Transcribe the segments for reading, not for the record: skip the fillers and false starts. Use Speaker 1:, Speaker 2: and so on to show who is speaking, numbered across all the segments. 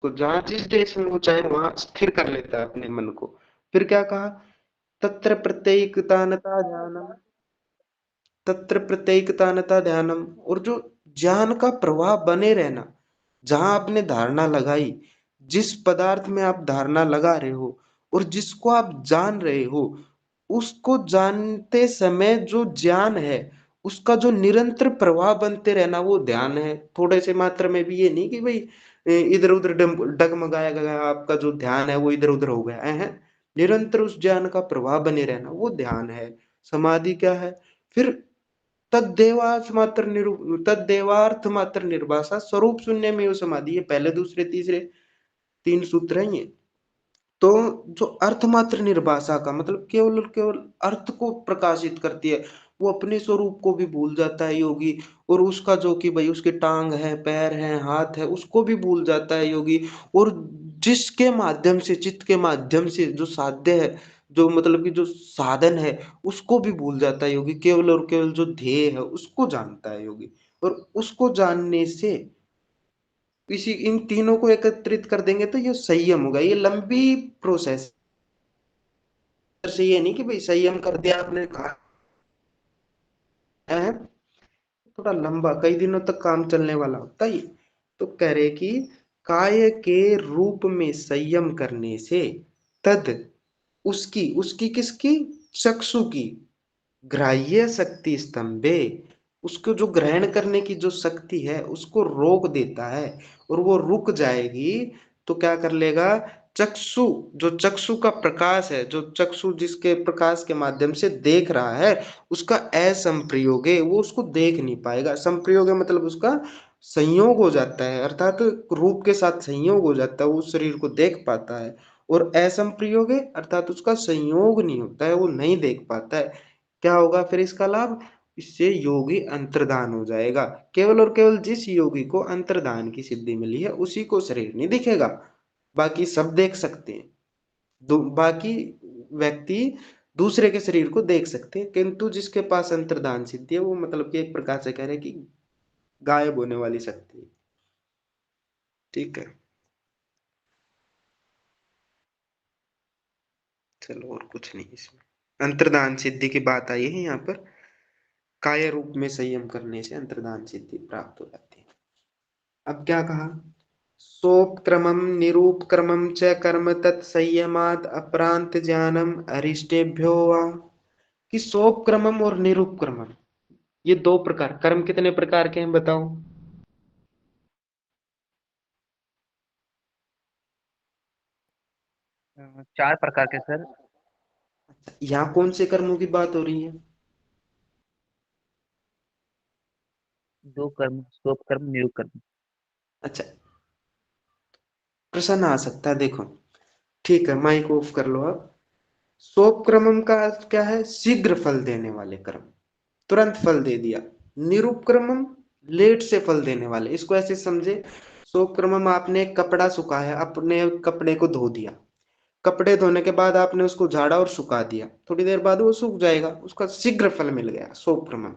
Speaker 1: को जहां जिस देश में वो चाहे वहां स्थिर कर लेता है अपने मन को। फिर क्या कहा? तत्र प्रत्येकतानता ध्यानम, तत्र प्रत्येकतानता ध्यानम। और जो ज्ञान का प्रवाह बने रहना, जहां आपने धारणा लगाई, जिस पदार्थ में आप धारणा लगा रहे हो और जिसको आप जान रहे हो, उसको जानते समय जो ज्ञान है, उसका जो निरंतर प्रवाह बनते रहना, वो ध्यान है। थोड़े से मात्रा में भी ये नहीं कि भाई इधर उधर डगमगाया गया आपका जो ध्यान है वो इधर उधर हो गया है। निरंतर उस ज्ञान का प्रवाह बने रहना वो ध्यान है। समाधि क्या है? फिर तद्देवार्थ मात्र निर्वासा स्वरूप शून्य में वो समाधि। ये पहले दूसरे तीसरे तीन सूत्र हैं ये। तो जो अर्थ मात्र निर्भाषा का मतलब केवल और केवल अर्थ को प्रकाशित करती है, वो अपने स्वरूप को भी भूल जाता है योगी। और उसका जो कि भाई उसके टांग है, पैर है, हाथ है, उसको भी भूल जाता है योगी। और जिसके माध्यम से, चित्त के माध्यम से जो साध्य है, जो मतलब कि जो साधन है, उसको भी भूल जाता है योगी। केवल और केवल जो ध्येय है उसको जानता है योगी। और उसको जानने से इसी इन तीनों को एकत्रित कर देंगे तो ये संयम होगा। ये लंबी प्रोसेस से, ये नहीं कि भाई संयम कर दिया आपने कहा है, थोड़ा लंबा कई दिनों तक काम चलने वाला होता है ये। तो कह रहे कि काय के रूप में संयम करने से तद, उसकी उसकी किसकी? चक्षु की ग्राह्य शक्ति स्तंभे, उसको जो ग्रहण करने की जो शक्ति है उसको रोक देता है। और वो रुक जाएगी तो क्या कर लेगा? चक्षु, जो चक्षु का प्रकाश है, जो चक्षु जिसके प्रकाश के माध्यम से देख रहा है, उसका असंप्रयोग है, वो उसको देख नहीं पाएगा। संप्रयोग है मतलब उसका संयोग हो जाता है, अर्थात रूप के साथ संयोग हो जाता है, वो उस शरीर को देख पाता है। और असंप्रयोग है अर्थात उसका संयोग नहीं होता है, वो नहीं देख पाता है। क्या होगा फिर इसका लाभ? इससे योगी अंतर्धान हो जाएगा। केवल और केवल जिस योगी को अंतर्धान की सिद्धि मिली है उसी को शरीर नहीं दिखेगा, बाकी सब देख सकते हैं। बाकी व्यक्ति दूसरे के शरीर को देख सकते हैं, किंतु जिसके पास अंतर्धान सिद्धि है वो मतलब कि एक प्रकार से कह रहे हैं कि गायब होने वाली शक्ति है। ठीक है, चलो और कुछ नहीं इसमें। अंतर्धान सिद्धि की बात आई है यहाँ पर। काय रूप में संयम करने से अंतर्धान सिद्धि प्राप्त हो जाती है। अब क्या कहा? सोपक्रमं निरूपक्रमं च कर्म तत्संयमात् अपरांत ज्ञानम अरिष्टेभ्यो वा। कि सोपक्रमम और निरूपक्रमम, ये दो प्रकार कर्म कितने प्रकार के हैं बताओ?
Speaker 2: चार प्रकार के सर।
Speaker 1: यहाँ कौन से कर्मों की बात हो रही है?
Speaker 2: दो कर्म, स्वप कर्म, नियोग कर्म।
Speaker 1: अच्छा, प्रश्न आ सकता है, देखो। ठीक है, माइक ऑफ कर लो आप। सोपक्रमम का अर्थ क्या है? शीघ्र फल देने वाले कर्म, तुरंत फल दे दिया। निरुपक्रमम, लेट से फल देने वाले। इसको ऐसे समझे, सोपक्रमम आपने एक कपड़ा सुखाया, अपने कपड़े को धो दिया, कपड़े धोने के बाद आपने उसको झाड़ा और सुखा दिया, थोड़ी देर बाद वो सूख जाएगा, उसका शीघ्र फल मिल गया, सोपक्रमम।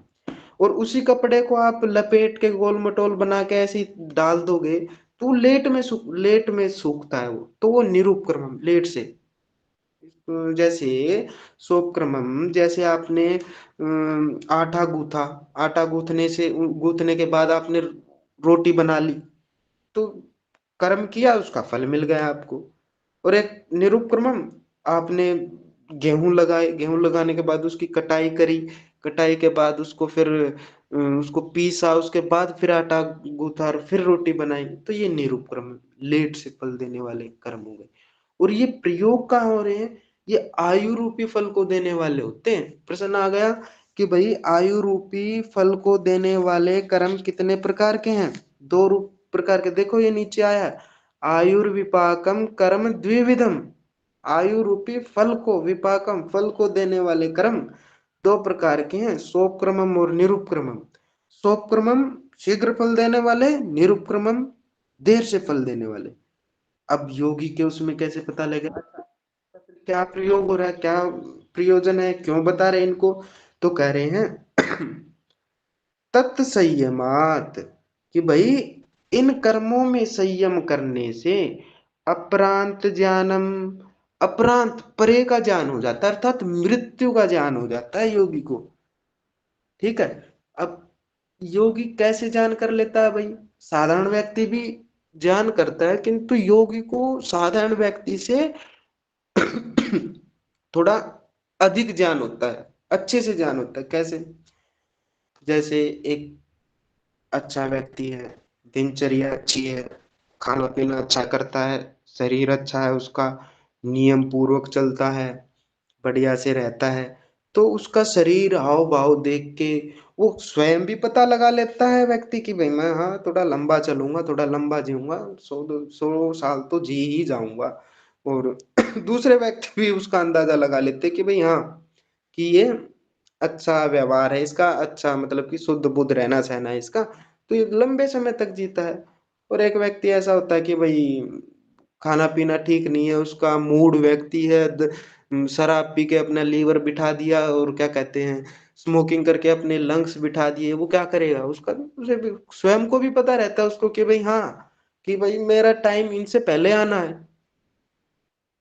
Speaker 1: और उसी कपड़े को आप लपेट के गोल मटोल बना के ऐसे ही डाल दोगे तो लेट में सूखता है वो, तो वो निरुपक्रमम, लेट से। जैसे सोपक्रमम, जैसे आपने आटा गूथा, आटा गूथने से, गूथने के बाद आपने रोटी बना ली, तो कर्म किया, उसका फल मिल गया आपको। और एक निरुपक्रमम, आपने गेहूं लगाए, गेहूं लगाने के बाद उसकी कटाई करी, कटाई के बाद उसको फिर उसको पीसा, उसके बाद फिर आटा गूथा और फिर रोटी बनाई, तो ये निरुपक्रम, लेट से फल देने वाले कर्म हो गए। और ये प्रयोग कहाँ हो रहे हैं? ये आयु रूपी फल को देने वाले होते हैं। प्रश्न आ गया कि भाई आयु रूपी फल को देने वाले कर्म कितने प्रकार के हैं? दो रूप प्रकार के, देखो ये नीचे आया है, आयुर्विपाकम कर्म द्विविधम। आयु रूपी फल को, विपाकम फल को देने वाले कर्म दो प्रकार के हैं, सोपक्रमम और निरुपक्रमम। सोपक्रमम शीघ्र फल देने वाले, निरुपक्रमम देर से फल देने वाले। अब योगी के उसमें कैसे पता लगेगा क्या प्रयोग हो रहा है, क्या प्रयोजन है, क्यों बता रहे हैं इनको? तो कह रहे हैं तत्संयमात, कि भाई इन कर्मों में संयम करने से अपरांत ज्ञानम, अपरांत परे का ज्ञान हो जाता है, अर्थात मृत्यु का ज्ञान हो जाता है योगी को। ठीक है। अब योगी कैसे ज्ञान कर लेता है भाई? साधारण व्यक्ति भी ज्ञान करता है, किंतु योगी को साधारण व्यक्ति से थोड़ा अधिक ज्ञान होता है, अच्छे से ज्ञान होता है। कैसे? जैसे एक अच्छा व्यक्ति है, दिनचर्या अच्छी है, खाना पीना अच्छा करता है, शरीर अच्छा है उसका, नियम पूर्वक चलता है, बढ़िया से रहता है, तो उसका शरीर हाव भाव देख के वो स्वयं भी पता लगा लेता है व्यक्ति की भाई मैं, हाँ, थोड़ा लंबा चलूंगा, थोड़ा लंबा जीऊंगा, 100 साल तो जी ही जाऊंगा। और दूसरे व्यक्ति भी उसका अंदाजा लगा लेते कि भाई हाँ, कि ये अच्छा व्यवहार है इसका, अच्छा मतलब कि शुद्ध बुद्ध रहना सहना है इसका, तो ये लंबे समय तक जीता है। और एक व्यक्ति ऐसा होता है कि भाई खाना पीना ठीक नहीं है उसका, मूड व्यक्ति है, शराब पी के अपना लीवर बिठा दिया, और क्या कहते हैं, स्मोकिंग करके अपने लंग्स बिठा दिए, वो क्या करेगा? उसका उसे भी स्वयं को भी पता रहता है उसको कि भाई हाँ, कि भाई मेरा टाइम इनसे पहले आना है।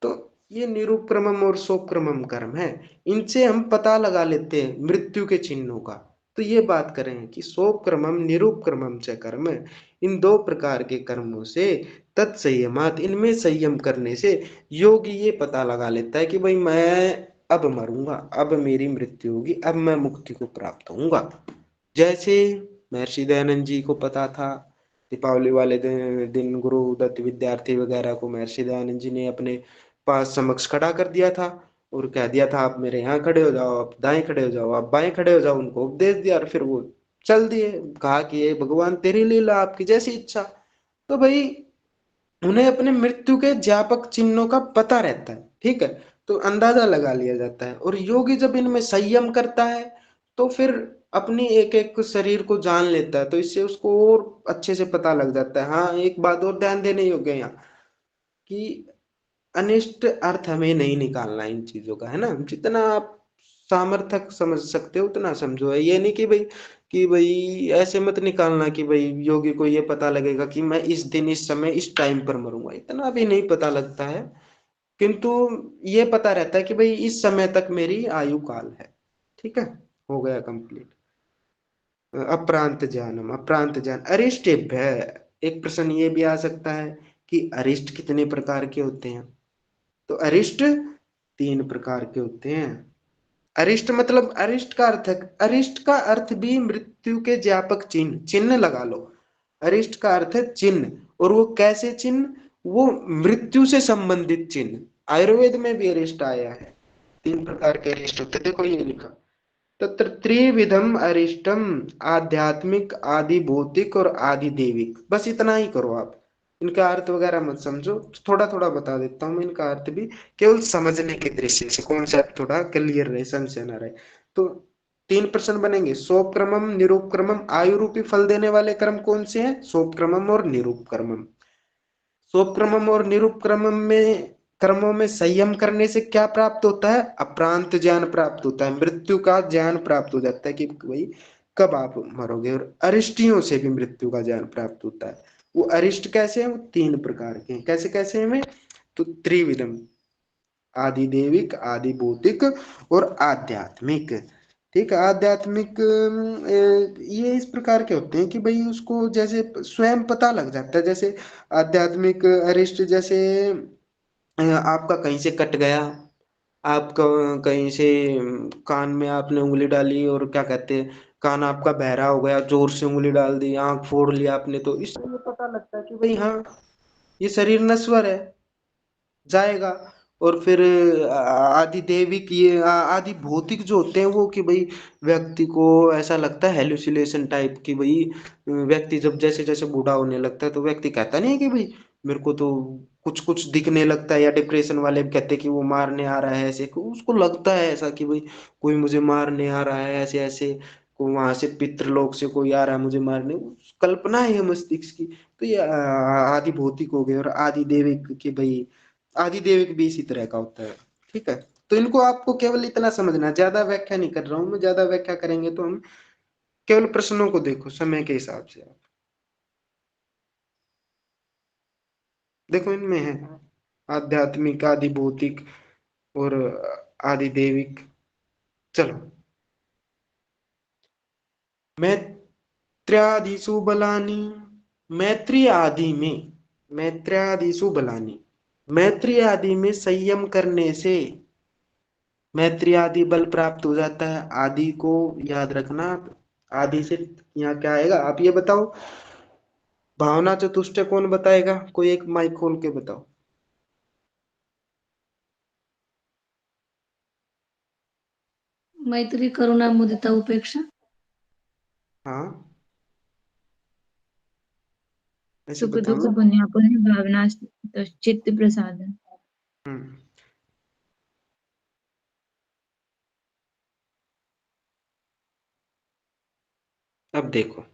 Speaker 1: तो ये निरुपक्रमम और सोपक्रमम कर्म है, इनसे हम पता लगा लेते हैं मृत्यु के चिन्हों का। तो ये बात करें कि सोपक्रमम निरुपक्रमम से कर्म, इन दो प्रकार के कर्मों से तत्संयमात, इनमें संयम करने से योगी ये पता लगा लेता है कि भाई मैं अब मरूंगा, अब मेरी मृत्यु होगी, अब मैं मुक्ति को प्राप्त होऊंगा। जैसे महर्षि दयानंद जी को पता था, दीपावली वाले दिन गुरु दत्त विद्यार्थी वगैरह को महर्षि दयानंद जी ने अपने पास समक्ष खड़ा कर दिया था, और कह दिया था आप मेरे यहाँ खड़े हो जाओ, आप दाएं खड़े हो जाओ, आप बाएं खड़े हो जाओ, उनको उपदेश दिया और फिर वो चल दिए। कहा कि ये भगवान तेरी लीला, आपकी जैसी इच्छा। तो भाई उन्हें अपने मृत्यु के ज्ञापक चिन्हों का पता रहता है, ठीक है, तो अंदाजा लगा लिया जाता है। और योगी जब इनमें संयम करता है तो फिर अपनी एक एक शरीर को जान लेता है, तो इससे उसको और अच्छे से पता लग जाता है। हाँ, एक बात और ध्यान देने योग्य है यहाँ, कि अनिष्ट अर्थ हमें नहीं निकालना इन चीजों का, है ना, जितना आप सामर्थक समझ सकते हो उतना समझो। है ये नहीं कि भाई ऐसे मत निकालना कि भाई योगी को ये पता लगेगा कि मैं इस दिन इस समय इस टाइम पर मरूंगा, इतना भी नहीं पता लगता है। किंतु ये पता रहता है कि भाई इस समय तक मेरी आयु काल है। ठीक है, हो गया कंप्लीट। अप्रांत ज्ञानम, अप्रांत ज्ञान अरिष्टेभ्य है। एक प्रश्न ये भी आ सकता है कि अरिष्ट कितने प्रकार के होते हैं? तो अरिष्ट 3 प्रकार के होते हैं। अरिष्ट मतलब, अरिष्ट का अर्थ है, अरिष्ट का अर्थ भी मृत्यु के ज्ञापक चिन्ह, चिन्ह लगा लो। अरिष्ट का अर्थ है चिन्ह, और वो कैसे चिन्ह? वो मृत्यु से संबंधित चिन्ह। आयुर्वेद में भी अरिष्ट आया है, 3 प्रकार के अरिष्ट होते, देखो ये लिखा, तत्र त्रिविधम अरिष्टम, आध्यात्मिक, आदि भौतिक और आदि देविक। बस इतना ही करो आप, इनका अर्थ वगैरह मत समझो, थोड़ा थोड़ा बता देता हूँ मैं इनका अर्थ भी, केवल समझने के दृष्टि से कॉन्सेप्ट थोड़ा क्लियर रहे, संशय न रहे। तो 3 प्रश्न बनेंगे, सोपक्रमम निरूपक्रमम, आयु रूपी फल देने वाले कर्म कौन से हैं? सोपक्रमम और निरूपक्रमम। सोपक्रमम और निरूपक्रमम में कर्मों में संयम करने से क्या प्राप्त होता है? अप्रांत ज्ञान प्राप्त होता है, मृत्यु का ज्ञान प्राप्त हो जाता है कि भाई कब आप मरोगे। और अरिष्टियों से भी मृत्यु का ज्ञान प्राप्त होता है। वो अरिष्ट कैसे हैं? वो 3 प्रकार के हैं। कैसे कैसे हैं वे? तो त्रिविधम, आदि देविक, आदि भौतिक और आध्यात्मिक। ठीक है, आध्यात्मिक ये इस प्रकार के होते हैं कि भाई उसको जैसे स्वयं पता लग जाता है। जैसे आध्यात्मिक अरिष्ट, जैसे आपका कहीं से कट गया, आपका कहीं से कान में आपने उंगली डाली, और क्या कहते हैं, कान आपका बहरा हो गया, जोर से उंगली डाल दी, आंख फोड़ लिया आपने, तो इससे ये पता लगता है कि भाई हाँ, ये शरीर नश्वर है, जाएगा। और फिर आदि देविक, ये आदि भौतिक जो होते हैं वो, कि भाई व्यक्ति को ऐसा लगता है हेलुसिनेशन टाइप की, भाई व्यक्ति जब जैसे जैसे बूढ़ा होने लगता है तो व्यक्ति कहता नहीं है कि भाई मेरे को तो कुछ कुछ दिखने लगता है, या डिप्रेशन वाले भी कहते हैं कि वो मारने आ रहा है, ऐसे उसको लगता है ऐसा कि भाई कोई मुझे मारने आ रहा है, ऐसे ऐसे को वहां से पितृलोक से कोई आ रहा है मुझे मारने, कल्पना है मस्तिष्क की। तो ये आदि भौतिक हो गए। और आदि देविक की भाई, आदिदेविक भी इसी तरह का होता है। ठीक है, तो इनको आपको केवल इतना समझना है, ज्यादा व्याख्या नहीं कर रहा हूं मैं, ज्यादा व्याख्या करेंगे तो हम, केवल प्रश्नों को देखो समय के हिसाब से आप। देखो इनमें है आध्यात्मिक, आदि भौतिक और आदि दैविक। चलो, मैत्र्यादिषु बलानि, मैत्री आदि में, मैत्र्यादिषु बलानि, मैत्री आदि में संयम करने से मैत्री आदि बल प्राप्त हो जाता है। आदि को याद रखना आप। आदि से यहाँ क्या आएगा आप ये बताओ। भावना चतुष्टय कौन बताएगा? कोई एक माइक खोल के बताओ।
Speaker 3: मैत्री, करुणा, मुदिता, उपेक्षा,
Speaker 1: हाँ, ऐसे
Speaker 3: सुख दुख,
Speaker 1: बताओ ना।
Speaker 3: पुण्य पुण्य, भावना, चित्त प्रसाद।
Speaker 1: हम्म। अब देखो,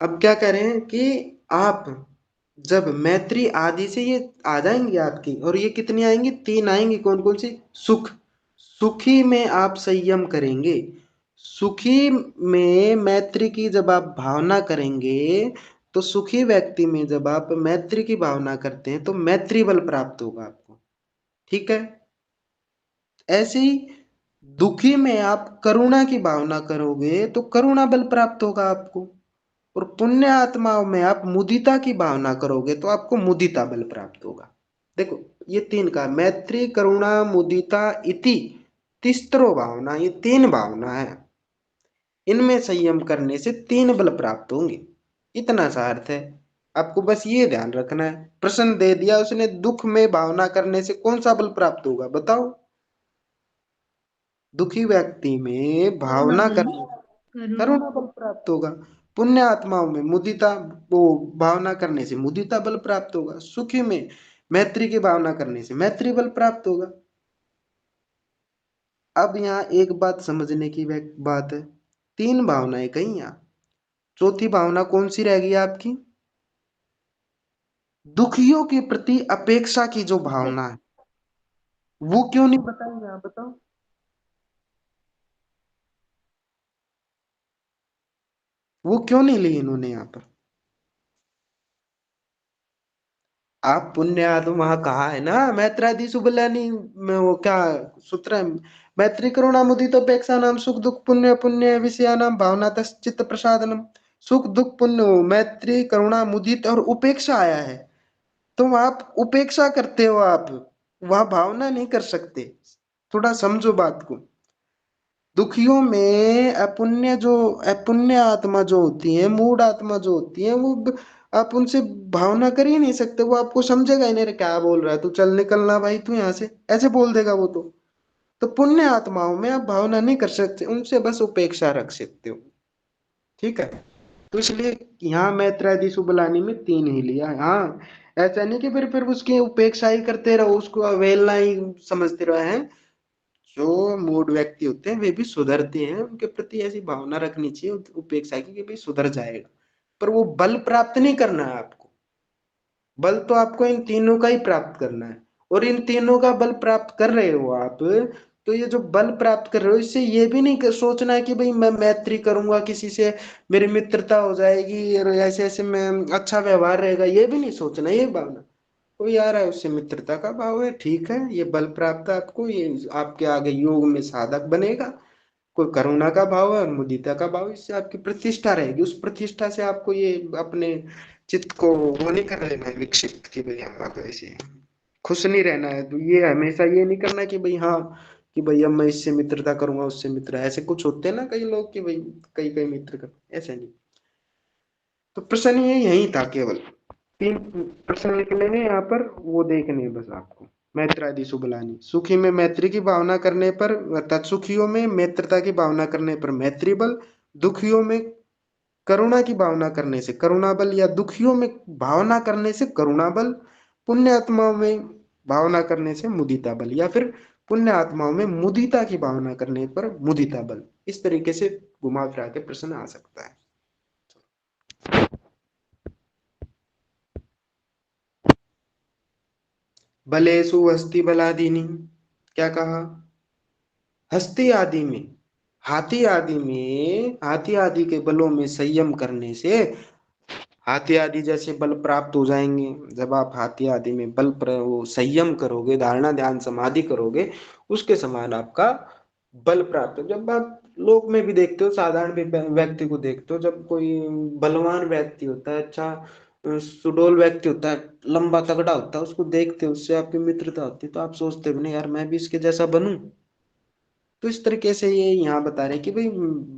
Speaker 1: अब क्या करें कि आप जब मैत्री आदि से ये आ जाएंगी आपकी, और ये कितनी आएंगी? तीन आएंगी। कौन कौन सी? सुख, सुखी में आप संयम करेंगे। सुखी में मैत्री की जब आप भावना करेंगे, तो सुखी व्यक्ति में जब आप मैत्री की भावना करते हैं तो मैत्री बल प्राप्त होगा आपको। ठीक है। ऐसे ही दुखी में आप करुणा की भावना करोगे तो करुणा बल प्राप्त होगा आपको। और पुण्य आत्माओं में आप मुदिता की भावना करोगे तो आपको मुदिता बल प्राप्त होगा। देखो, ये तीन का मैत्री करुणा मुदिता इति तिस्रो भावना, ये तीन भावना है। इनमें संयम करने से तीन बल प्राप्त होंगे। इतना सा अर्थ है। आपको बस ये ध्यान रखना है। प्रश्न दे दिया उसने, दुख में भावना करने से कौन सा बल प्राप्त होगा बताओ? दुखी व्यक्ति में
Speaker 3: करुणा
Speaker 1: भावना
Speaker 3: बल,
Speaker 1: करने से
Speaker 3: करुणा।
Speaker 1: करुणा बल प्राप्त होगा। पुण्य आत्माओं में मुदिता, वो भावना करने से मुदिता बल प्राप्त होगा। सुखी में मैत्री की भावना करने से मैत्री बल प्राप्त होगा। अब यहाँ एक बात समझने की बात है। तीन भावनाएं कहीं यहाँ, चौथी भावना कौन सी रह गई आपकी? दुखियों के प्रति अपेक्षा की जो भावना है, वो क्यों नहीं बताई यहाँ बताओ? वो क्यों नहीं ली इन्होंने यहाँ पर? आप पुण्य आत्मा, वहां कहा है ना मैत्रादि सुबलानी में, वो क्या सूत्र है? मैत्री करुणा मुदित अपेक्षा नाम सुख दुख पुण्य पुण्य विषया नाम भावना चित्त प्रसादनम। सुख दुख पुण्य, मैत्री करुणा मुदित और उपेक्षा आया है। तुम आप उपेक्षा करते हो, आप वहां भावना नहीं कर सकते। थोड़ा समझो बात को। दुखियों में अपुण्य जो, अपुण्य आत्मा जो होती है, मूड आत्मा जो होती है, वो आप उनसे भावना कर ही नहीं सकते। वो आपको समझेगा ही नहीं, "रे क्या बोल रहा है तू, चल निकलना भाई तू यहाँ से", ऐसे बोल देगा वो तो पुण्य आत्माओं में आप भावना नहीं कर सकते, उनसे बस उपेक्षा रख सकते हो। ठीक है। तो इसलिए यहाँ मैत्रादि सुबलानी में तीन ही लिया है। हाँ, ऐसा नहीं कि फिर उसकी उपेक्षा ही करते रहो, उसको अवहेलना ही समझते रहे हैं। जो मूड व्यक्ति होते हैं वे भी सुधरते हैं, उनके प्रति ऐसी भावना रखनी चाहिए उपेक्षा की कि भाई सुधर जाएगा। पर वो बल प्राप्त नहीं करना है आपको। बल तो आपको इन तीनों का ही प्राप्त करना है। और इन तीनों का बल प्राप्त कर रहे हो आप, तो ये जो बल प्राप्त कर रहे हो, इससे ये भी नहीं सोचना है कि भाई मैं मैत्री करूंगा किसी से, मेरी मित्रता हो जाएगी और ऐसे ऐसे मैं अच्छा व्यवहार रहेगा, ये भी नहीं सोचना। ये भावना, कोई आ रहा है उससे मित्रता का भाव है, ठीक है, ये बल प्राप्त है आपको, ये आपके आगे योग में साधक बनेगा। कोई करुणा का भाव है और मुदिता का भाव, इससे आपकी प्रतिष्ठा रहेगी। उस प्रतिष्ठा से आपको ये अपने चित्त को वो नहीं कर लेना है विकसित कि भाई हम ऐसे खुश नहीं रहना है। तो ये हमेशा ये नहीं करना कि भाई हाँ, कि भाई अब मैं इससे मित्रता करूंगा उससे मित्र, ऐसे कुछ होते हैं ना कई लोग कि भाई कई कई मित्र कर, ऐसे नहीं। तो प्रश्न ये यही था, केवल तीन प्रश्न निकले हैं यहाँ पर, वो देखने हैं बस आपको। मैत्रादि सुबलानी, सुखी में मैत्री की भावना करने पर अर्थात सुखियों में मित्रता की भावना करने पर मैत्री बल, दुखियों में करुणा की भावना करने से करुणा बल, या दुखियों में भावना करने से करुणा बल, पुण्य आत्माओं में भावना करने से मुदिता बल, या फिर पुण्य आत्माओं में मुदिता की भावना करने पर मुदिता बल। इस तरीके से घुमा फिरा के प्रश्न आ सकता है। बलेसु हस्ति बलादीनी, क्या कहा? हस्ती आदि में, हाथी आदि में, हाथी आदि के बलों में संयम करने से हाथी आदि जैसे बल प्राप्त हो जाएंगे। जब आप हाथी आदि में वो संयम करोगे, धारणा ध्यान समाधि करोगे, उसके समान आपका बल प्राप्त हो। जब आप लोक में भी देखते हो, साधारण भी व्यक्ति को देखते हो, जब कोई बलवान व्यक्ति होता है, अच्छा सुडौल व्यक्ति होता है, लंबा तगड़ा होता है, उसको देखते हो, उससे आपकी मित्रता होती है, तो आप सोचते हो नहीं यार मैं भी इसके जैसा बनूं। तो इस तरीके से ये यहाँ बता रहे कि भाई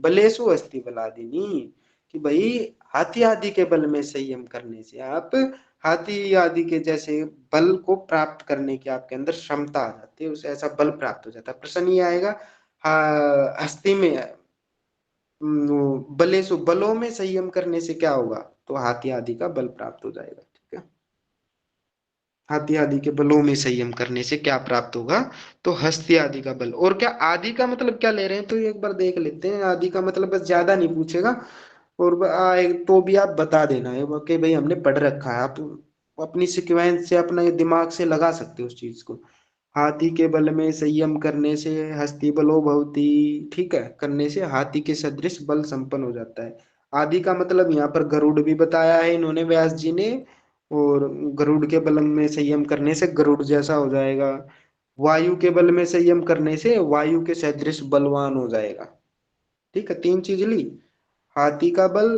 Speaker 1: बलेसु अस्ति बलादिनी, कि भाई हाथी आदि के बल में संयम करने से आप हाथी आदि के जैसे बल को प्राप्त करने की आपके अंदर क्षमता आ जाती है, उसे ऐसा बल प्राप्त हो जाता है। प्रश्न ये आएगा हस्ती में बलेसु बलों में संयम करने से क्या होगा, तो हाथी आदि का बल प्राप्त हो जाएगा। ठीक है, हाथी आदि के बलों में संयम करने से क्या प्राप्त होगा, तो हस्ती आदि का बल। और क्या आदि का मतलब क्या ले रहे हैं, तो एक बार देख लेते हैं। आदि का मतलब बस ज्यादा नहीं पूछेगा, और तो भी आप बता देना है कि भाई हमने पढ़ रखा है, आप अपनी सिक्वेंस से अपना दिमाग से लगा सकते हो उस चीज को। हाथी के बल में संयम करने से हस्ती बलो भवती, ठीक है, करने से हाथी के सदृश बल संपन्न हो जाता है। आदि का मतलब यहाँ पर गरुड़ भी बताया है इन्होंने, व्यास जी ने। और गरुड़ के बल में संयम करने से गरुड़ जैसा हो जाएगा। वायु के बल में संयम करने से वायु के सदृश बलवान हो जाएगा। ठीक है, तीन चीज ली। हाथी का बल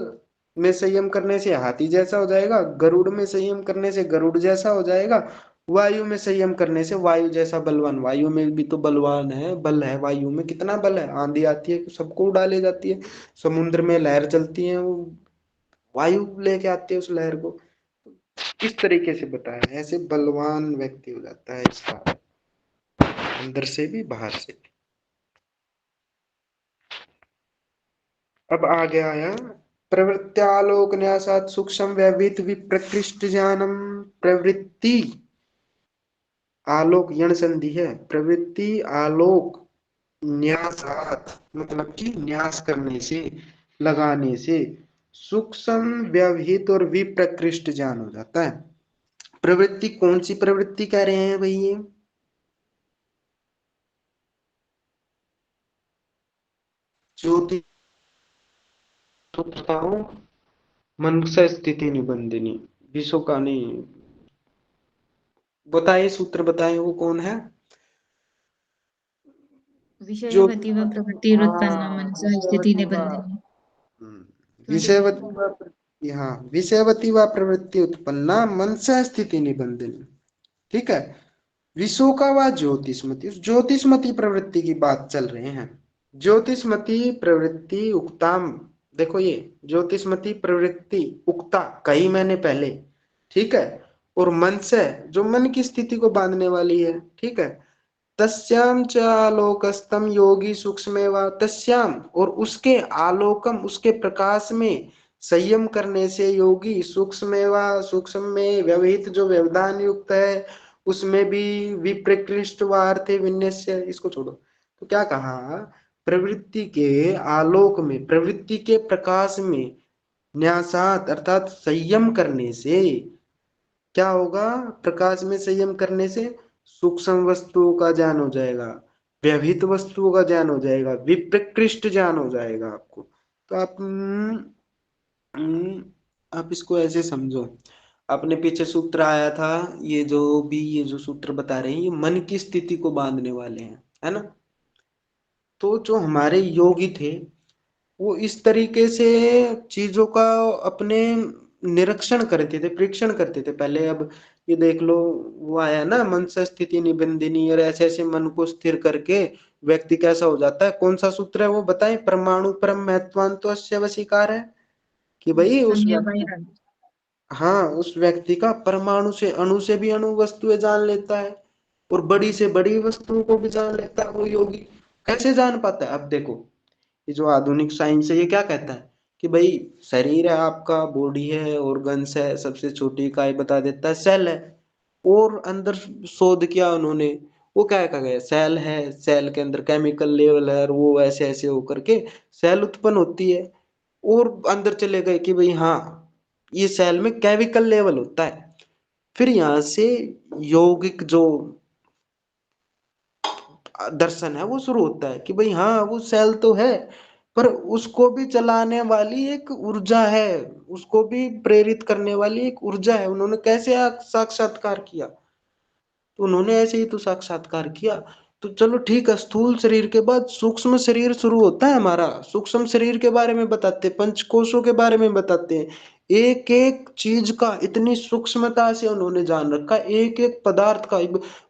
Speaker 1: में संयम करने से हाथी जैसा हो जाएगा, गरुड़ में संयम करने से गरुड़ जैसा हो जाएगा, वायु में संयम करने से वायु जैसा बलवान। वायु में भी तो बलवान है, बल है वायु में, कितना बल है, आंधी आती है सबको उड़ा ले जाती है, समुद्र में लहर चलती है, वो वायु लेके आती है उस लहर को। किस तरीके से बताया है, ऐसे बलवान व्यक्ति हो जाता है इसका, अंदर से भी बाहर से भी। अब आगे आया प्रवृत्त्यालोक न्यासात सूक्ष्म व्यवहित विप्रकृष्ट ज्ञानम। प्रवृत्ति आलोक यण संधि है, प्रवृत्ति आलोक न्यासात मतलब कि न्यास करने से, लगाने से सूक्ष्म व्यवहित और विप्रकृष्ट ज्ञान हो जाता है। प्रवृत्ति कौन सी प्रवृत्ति कह रहे हैं भाई ये, ज्योति तो बताओ, मन से स्थिति निबंधिनी, विश्व का नहीं, बताए सूत्र बताए वो कौन है। जो
Speaker 3: विषयवती व प्रवृत्तिरुत्पन्ना
Speaker 1: हाँ
Speaker 3: मनसा स्थिति
Speaker 1: विषयवती व
Speaker 3: निबंधनी।
Speaker 1: विषयवती व हाँ विषयवती व प्रवृत्ति उत्पन्ना मन से स्थिति निबंधनी। ठीक है, विशोका व ज्योतिषमती, उस ज्योतिषमती प्रवृत्ति की बात चल रहे हैं। ज्योतिषमती प्रवृत्ति उक्ताम, देखो ये ज्योतिषमती प्रवृत्ति उक्ता कही मैंने पहले, ठीक है, और मन से जो मन की स्थिति को बांधने वाली है, ठीक है। तस्याम च आलोकस्तम योगी सूक्ष्मेव, तस्याम और उसके आलोकम उसके प्रकाश में संयम करने से योगी सूक्ष्मेव सूक्ष्म में व्यवहित जो व्यवधान युक्त है उसमें भी विप्रकृष्ट व अर्थ विन्यास्य, इसको छोड़ो। तो क्या कहा, प्रवृत्ति के आलोक में, प्रवृत्ति के प्रकाश में न्यासात अर्थात संयम करने से क्या होगा, प्रकाश में संयम करने से सूक्ष्म वस्तुओं का ज्ञान हो जाएगा, व्यवहित वस्तुओं का ज्ञान हो जाएगा, विप्रकृष्ट ज्ञान हो जाएगा आपको। तो आप आप इसको ऐसे समझो, अपने पीछे सूत्र आया था, ये जो भी ये जो सूत्र बता रहे हैं ये मन की स्थिति को बांधने वाले हैं, है ना। तो जो हमारे योगी थे वो इस तरीके से चीजों का अपने निरीक्षण करते थे, परीक्षण करते थे पहले। अब ये देख लो, वो आया ना मन से स्थिति निबंधिनी, और ऐसे ऐसे मन को स्थिर करके व्यक्ति कैसा हो जाता है। कौन सा सूत्र है वो बताएं, परमाणु परम महत्वान तो अस्य वशीकार है, कि भाई उस
Speaker 3: संज्ञा
Speaker 1: व्यक्ति,
Speaker 3: बाह्य।
Speaker 1: हाँ उस व्यक्ति का परमाणु से अणु से भी अणु वस्तुएं जान लेता है, और बड़ी से बड़ी वस्तुओं को भी जान लेता है वो योगी। कैसे जान पाता है, अब देखो ये जो आधुनिक साइंस है ये क्या कहता है कि भाई शरीर है आपका, बॉडी है, ऑर्गन्स है, सबसे छोटी इकाई बता देता है सेल है। और अंदर शोध किया उन्होंने, वो क्या कहा गया, सेल है, सेल के अंदर केमिकल लेवल है, और वो ऐसे ऐसे होकर के सेल उत्पन्न होती है। और अंदर चले गए कि भाई हाँ ये सेल में केमिकल लेवल होता है। फिर यहाँ से यौगिक जो दर्शन है वो शुरू होता है कि भाई हाँ वो सेल तो है, पर उसको भी चलाने वाली एक ऊर्जा है, उसको भी प्रेरित करने वाली एक ऊर्जा है। उन्होंने कैसे साक्षात्कार किया? तो उन्होंने ऐसे ही तो साक्षात्कार किया। तो चलो ठीक है, स्थूल शरीर के बाद सूक्ष्म शरीर शुरू होता है हमारा। सूक्ष्म शरीर के बारे में बताते हैं, पंचकोशों के बारे में बताते हैं, एक एक चीज का इतनी सूक्ष्मता से उन्होंने जान रखा, एक एक पदार्थ का।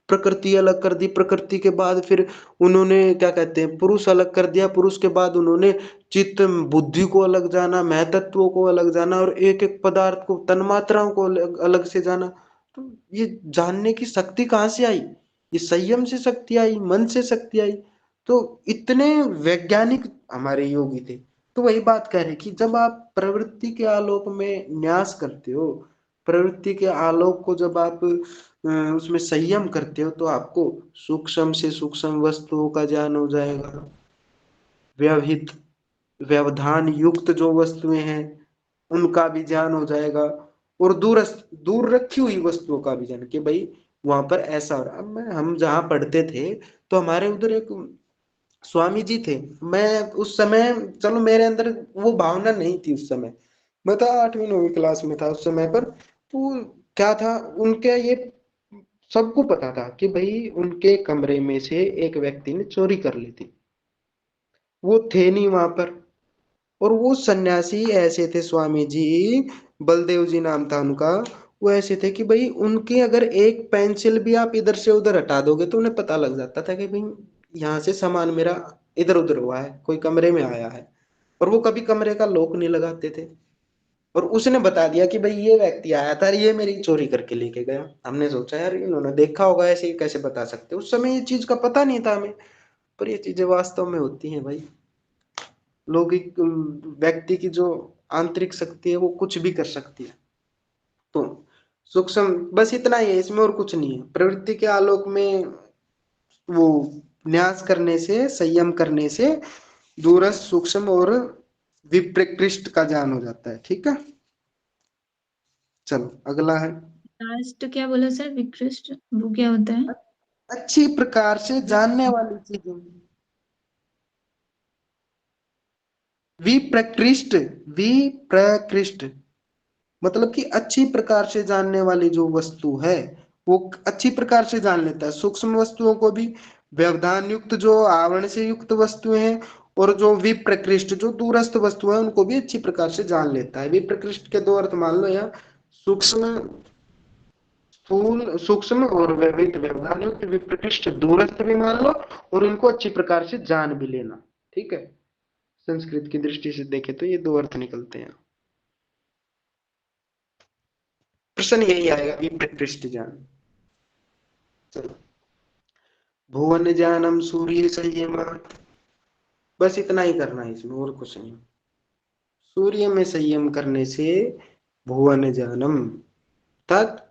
Speaker 1: प्रकृति अलग कर दी, प्रकृति के बाद फिर उन्होंने क्या कहते हैं, पुरुष अलग कर दिया, पुरुष के बाद उन्होंने चित्त बुद्धि को अलग जाना, महतत्वों को अलग जाना, और एक एक पदार्थ को, तन्मात्राओं को अलग अलग से जाना। तो ये जानने की शक्ति कहाँ से आई? ये संयम से शक्ति आई, मन से शक्ति आई। तो इतने वैज्ञानिक हमारे योगी थे। तो वही बात कह रहे कि जब आप प्रवृत्ति के आलोक में न्यास करते हो, प्रवृत्ति के आलोक को जब आप उसमें संयम करते हो, तो आपको सूक्ष्म से सूक्ष्म वस्तुओं का ज्ञान हो जाएगा, व्यवहित व्यवधान युक्त जो वस्तुएं हैं उनका भी ज्ञान हो जाएगा, और दूर रखी हुई वस्तुओं का भी ज्ञान, कि भाई वहां पर ऐसा हो रहा। अब हम जहाँ पढ़ते थे, तो हमारे उधर एक स्वामी जी थे। मैं उस समय, चलो मेरे अंदर वो भावना नहीं थी उस समय, मैं तो 8वीं 9वीं क्लास में था उस समय पर। तो क्या था, उनके ये सबको पता था कि भाई उनके कमरे में से एक व्यक्ति ने चोरी कर ली थी। वो थे नहीं वहां पर। और वो सन्यासी ऐसे थे, स्वामी जी बलदेव जी नाम था उनका। वो ऐसे थे कि भाई उनके अगर एक पेंसिल भी आप इधर से उधर हटा दोगे तो उन्हें पता लग जाता था कि भाई यहाँ से सामान मेरा इधर उधर हुआ है, कोई कमरे में आया है। और वो कभी कमरे का लॉक नहीं लगाते थे। और उसने बता दिया कि भाई ये व्यक्ति आया था, ये मेरी चोरी करके लेके गया। हमने सोचा यार इन्होंने देखा होगा, ऐसे ही कैसे बता सकते? उस समय ये चीज का पता नहीं था हमें, पर ये चीजें वास्तव में होती हैं भाई। लौकिक व्यक्ति की जो आंतरिक शक्ति है वो कुछ भी कर सकती है। तो सूक्ष्म बस इतना ही है, इसमें और कुछ नहीं है। प्रवृत्ति के आलोक में वो न्यास करने से, संयम करने से दूरस्थ सूक्ष्म और विप्रकृष्ट का ज्ञान हो जाता है। ठीक है, चलो अगला है,
Speaker 3: लास्ट क्या बोला सर, विकृष्ट, वो क्या होता है?
Speaker 1: अच्छी प्रकार से जानने वाली चीजें। विप्रकृष्ट, विप्रकृष्ट मतलब कि अच्छी प्रकार से जानने वाली जो वस्तु है वो अच्छी प्रकार से जान लेता है। सूक्ष्म वस्तुओं को भी, व्यवधान युक्त जो आवरण से युक्त वस्तुएं हैं, और जो विप्रकृष्ट जो दूरस्थ वस्तु है उनको भी अच्छी प्रकार से जान लेता है। विप्रकृष्ट के दो अर्थ मान लो यहाँ, सूक्ष्म स्थूल सूक्ष्म और व्यवहित व्यवधान युक्त, विप्रकृष्ट दूरस्थ भी मान लो, और उनको अच्छी प्रकार से जान भी लेना। ठीक है, संस्कृत की दृष्टि से देखे तो ये दो अर्थ निकलते हैं। प्रश्न यही आएगा, विप्रकृष्ट ज्ञान। चलो, भुवन ज्ञानम सूर्य संयम, बस इतना ही करना है इसमें, और कुछ नहीं। सूर्य में संयम करने से भुवन ज्ञानम, तत्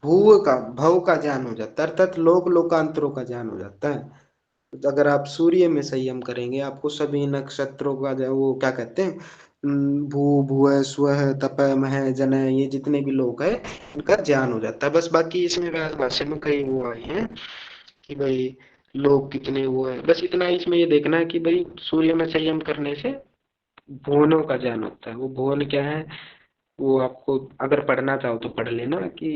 Speaker 1: भूव का भव का ज्ञान हो जाता है, अर्थात लोक लोकांतरों का ज्ञान हो जाता है। अगर आप सूर्य में संयम करेंगे, आपको सभी नक्षत्रों का वो क्या कहते हैं, भू भुव स्व तप मह जन, ये जितने भी लोग हैं इनका ज्ञान हो जाता है। बस बाकी इसमें व्यास भाष्य में कई वो आई है कि भाई लोग कितने वो है, बस इतना ही इसमें ये देखना है कि भाई सूर्य में संयम करने से भुवनों का ज्ञान होता है। वो भुवन क्या है, वो आपको अगर पढ़ना चाहो तो पढ़ लेना कि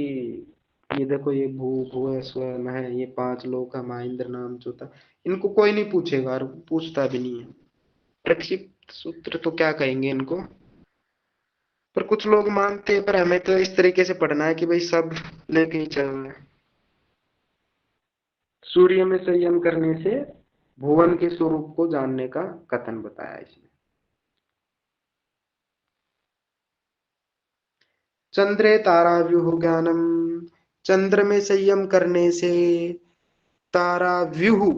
Speaker 1: ये देखो, ये भू भुव स्व मह, ये 5 लोक है, महेंद्र नाम चौथा। इनको कोई नहीं पूछेगा और पूछता भी नहीं है। प्रक्षिप्त सूत्र तो क्या कहेंगे इनको, पर कुछ लोग मानते हैं। पर हमें तो इस तरीके से पढ़ना है कि भाई सब लेके ही चलना है। सूर्य में संयम करने से भुवन के स्वरूप को जानने का कथन बताया इसमें। चंद्रे तारा व्यूह ज्ञानम, चंद्र में संयम करने से तारा व्यूह,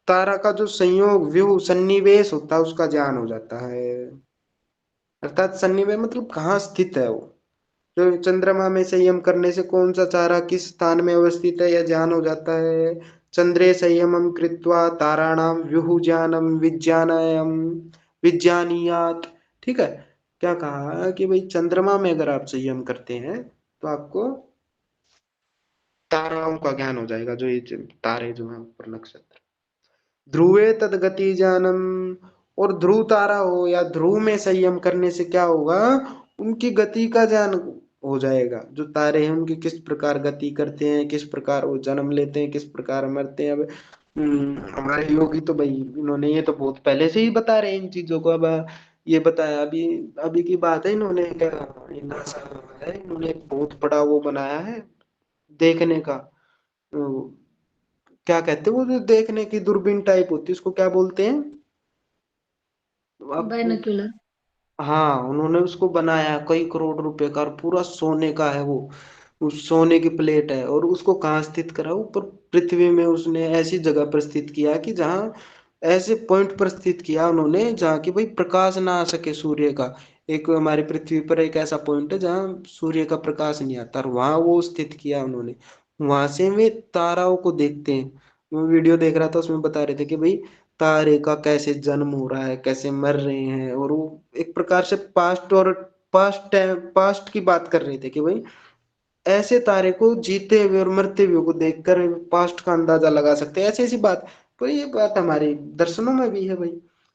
Speaker 1: तारा का जो संयोग व्यूह सन्निवेश होता है उसका ज्ञान हो जाता है। अर्थात सन्निवेश मतलब कहाँ स्थित है वो। जो चंद्रमा में संयम करने से कौन सा तारा किस स्थान में अवस्थित है यह ज्ञान हो जाता है। चंद्रे संयमम कृत्वा ताराणाम व्युः ज्ञानम विज्ञानयम विज्ञानीयात। ठीक है, क्या कहा कि भाई चंद्रमा में अगर आप संयम करते हैं तो आपको ताराओं का ज्ञान हो जाएगा, जो ये तारे जो हैं ऊपर नक्षत्र। ध्रुवे तद गति ज्ञानम, और ध्रुव तारा हो या ध्रुव में संयम करने से क्या होगा, उनकी गति का ज्ञान हो जाएगा। जो तारे हैं उनकी किस प्रकार गति करते हैं, किस प्रकार वो जन्म लेते हैं, किस प्रकार मरते हैं। अब हमारे योगी तो भाई इन्होंने ये तो बहुत पहले से ही बता रहे हैं इन चीजों को। अब ये बताया अभी अभी की बात है, इन्होंने क्या, नासा है, इन्होंने एक बहुत बड़ा वो बनाया है देखने का, क्या कहते हैं वो जो देखने की दूरबीन टाइप होती है, उसको क्या बोलते हैं आपको।
Speaker 3: बायनोक्यूलर।
Speaker 1: हाँ, उन्होंने उसको बनाया कई करोड़ रुपए का, और पूरा सोने का है वो, उस सोने की प्लेट है। और उसको कहाँ स्थित करा, ऊपर पृथ्वी में उसने ऐसी जगह पर स्थित किया कि जहाँ, ऐसे पॉइंट पर स्थित किया उन्होंने जहाँ की भाई प्रकाश ना आ सके सूर्य का। एक हमारी पृथ्वी पर एक ऐसा पॉइंट है जहाँ सूर्य का प्रकाश नहीं आता, और वहां वो स्थित किया उन्होंने। वहां से वे ताराओं को देखते हैं। मैं वीडियो देख रहा था, उसमें बता रहे थे कि भाई तारे का कैसे जन्म हो रहा है, कैसे मर रहे हैं, और वो एक प्रकार से पास्ट और पास्ट की बात कर रहे थे कि भाई ऐसे तारे को जीते हुए और मरते हुए को देखकर पास्ट का अंदाजा लगा सकते हैं, ऐसी ऐसी बात। पर ये बात हमारे दर्शनों में भी है भाई।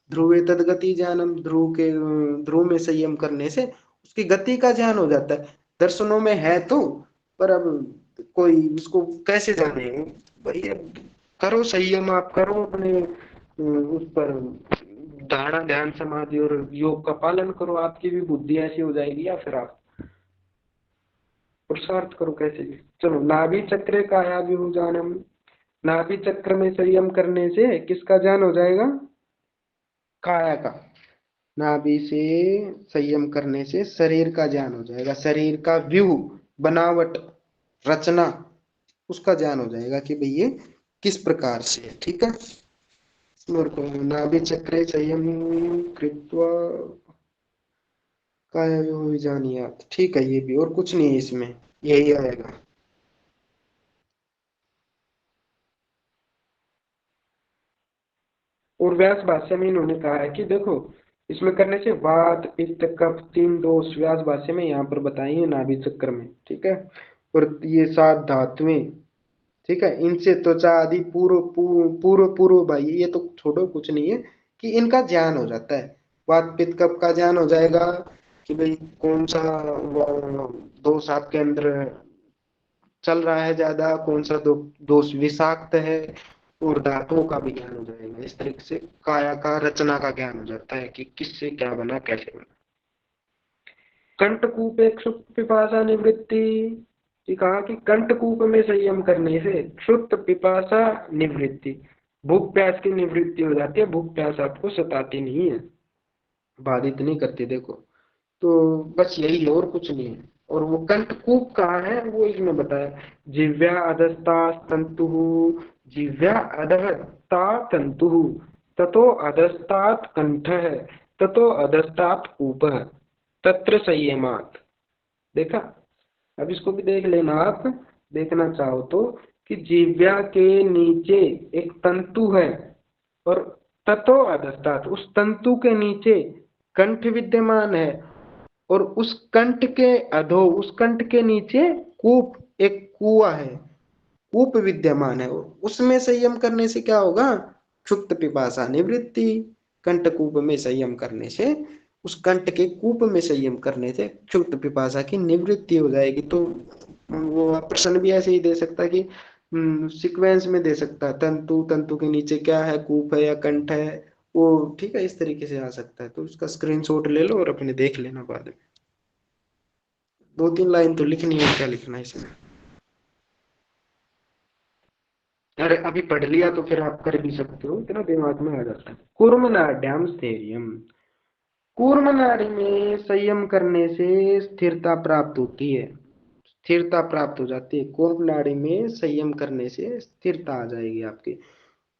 Speaker 1: ध्रुवे तदगति ज्ञानम, ध्रुव में संयम करने से उसकी गति का ज्ञान हो जाता है। दर्शनों में है तो, पर अब कोई उसको कैसे जाने भाई। अब करो संयम, आप करो अपने उस पर धारणा ध्यान समाधि और योग का पालन करो, आपकी भी बुद्धि ऐसी हो जाएगी। या फिर आप पुरुषार्थ करो कैसे भी। चलो, नाभि चक्र कायाभिमुजानम, नाभि चक्र में संयम करने से किसका ज्ञान हो जाएगा, काया का। नाभि से संयम करने से शरीर का ज्ञान हो जाएगा, शरीर का व्यू, बनावट, रचना, उसका ज्ञान हो जाएगा कि भाई ये किस प्रकार से है। ठीक है, और नाभि चक्रे संयम कृत्वा कायाभिमुजानीयात। ठीक है, ये भी और कुछ नहीं है इसमें, यही आएगा। और व्यास भाष्य में इन्होंने कहा है कि देखो, इसमें करने से वात पित्त कफ तीन दोष व्यास भाष्य में यहाँ पर बताई है नाभि चक्र में। ठीक है, और ये सात धातुएं, ठीक है, इनसे त्वचा आदि पूर्व पूर्व पूर्व पूर्व भाई ये तो छोड़ो, कुछ नहीं है, कि इनका ज्ञान हो जाता है। वात पित्त कफ का ज्ञान हो जाएगा कि भाई कौन सा दोष आपके अंदर चल रहा है ज्यादा, कौन सा दोष विषाक्त है। और धातुओं का भी ज्ञान हो जाएगा। इस तरीके से काया का रचना का ज्ञान हो जाता है कि किससे क्या बना, कैसे बना। कंटकूप एक क्षुप्त पिपासा निवृत्ति, ये कहा कि कंटकूप में संयम करने से क्षुप्त पिपासा निवृत्ति, भूख प्यास की निवृत्ति हो जाती है। भूख प्यास आपको सताती नहीं है, बाधित नहीं करती। देखो, तो बस यही है और कुछ नहीं है। और वो कंठकूप कहाँ है वो इसमें बताया, जिव्या अधस्ता तंतु, जिव्या अधस्ता तंतु, ततो अधस्तात् कंठ है, ततो अधस्तात् कूप है, तत्र संयमात्। देखा, अब इसको भी देख लेना आप, देखना चाहो तो, कि जिव्या के नीचे एक तंतु है, और ततो अधस्तात्, उस तंतु के नीचे कंठ विद्यमान है, और उस कंठ के अधो, उस कंठ के नीचे कूप, एक कुआ है, कूप विद्यमान है। उसमें संयम करने से क्या होगा, क्षुप्त पिपासा निवृत्ति। कंठकूप में संयम करने से, उस कंठ के कूप में संयम करने से क्षुप्त पिपासा की निवृत्ति हो जाएगी। तो वो प्रश्न भी ऐसे ही दे सकता है कि सीक्वेंस में दे सकता है, तंतु, तंतु के नीचे क्या है, कूप है या कंठ है वो। ठीक है, इस तरीके से आ सकता है। तो उसका स्क्रीनशॉट ले लो और अपने देख लेना बाद में। दो तीन लाइन तो लिखनी है, क्या लिखना है इसमें। अरे अभी पढ़ लिया तो फिर आप कर भी सकते हो, इतना दिमाग में आ जाता है। कूर्मनाड्याम स्थैर्यम, कूर्म नाड़ी में संयम करने से स्थिरता प्राप्त होती है, स्थिरता प्राप्त हो जाती है। कूर्म नाड़ी में संयम करने से स्थिरता आ जाएगी आपकी।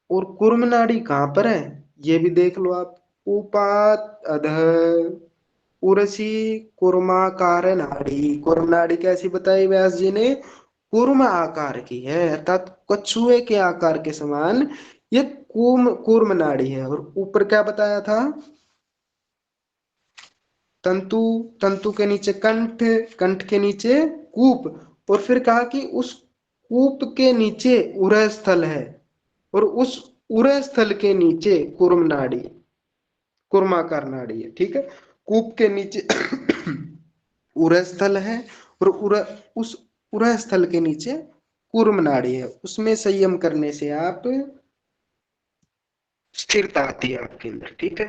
Speaker 1: और कूर्म नाड़ी कहाँ पर है ये भी देख लो आप, उपात अधः उरसी कूर्माकार नाड़ी। कूर्म नाड़ी कैसी बताई व्यास जी ने, कूर्म आकार की है, अर्थात कछुए के आकार के समान ये कूर्म कूर्म नाड़ी है। और ऊपर क्या बताया था, तंतु, तंतु के नीचे कंठ, कंठ के नीचे कूप, और फिर कहा कि उस कूप के नीचे उरह स्थल है, और उस उरह स्थल के नीचे कूर्म नाड़ी। कूर्माकार नाड़ी है, ठीक है। कूप के नीचे उरः स्थल है और उस उरः स्थल के नीचे कूर्म नाड़ी है, उसमें संयम करने से आप स्थिरता आती है आपके अंदर, ठीक है।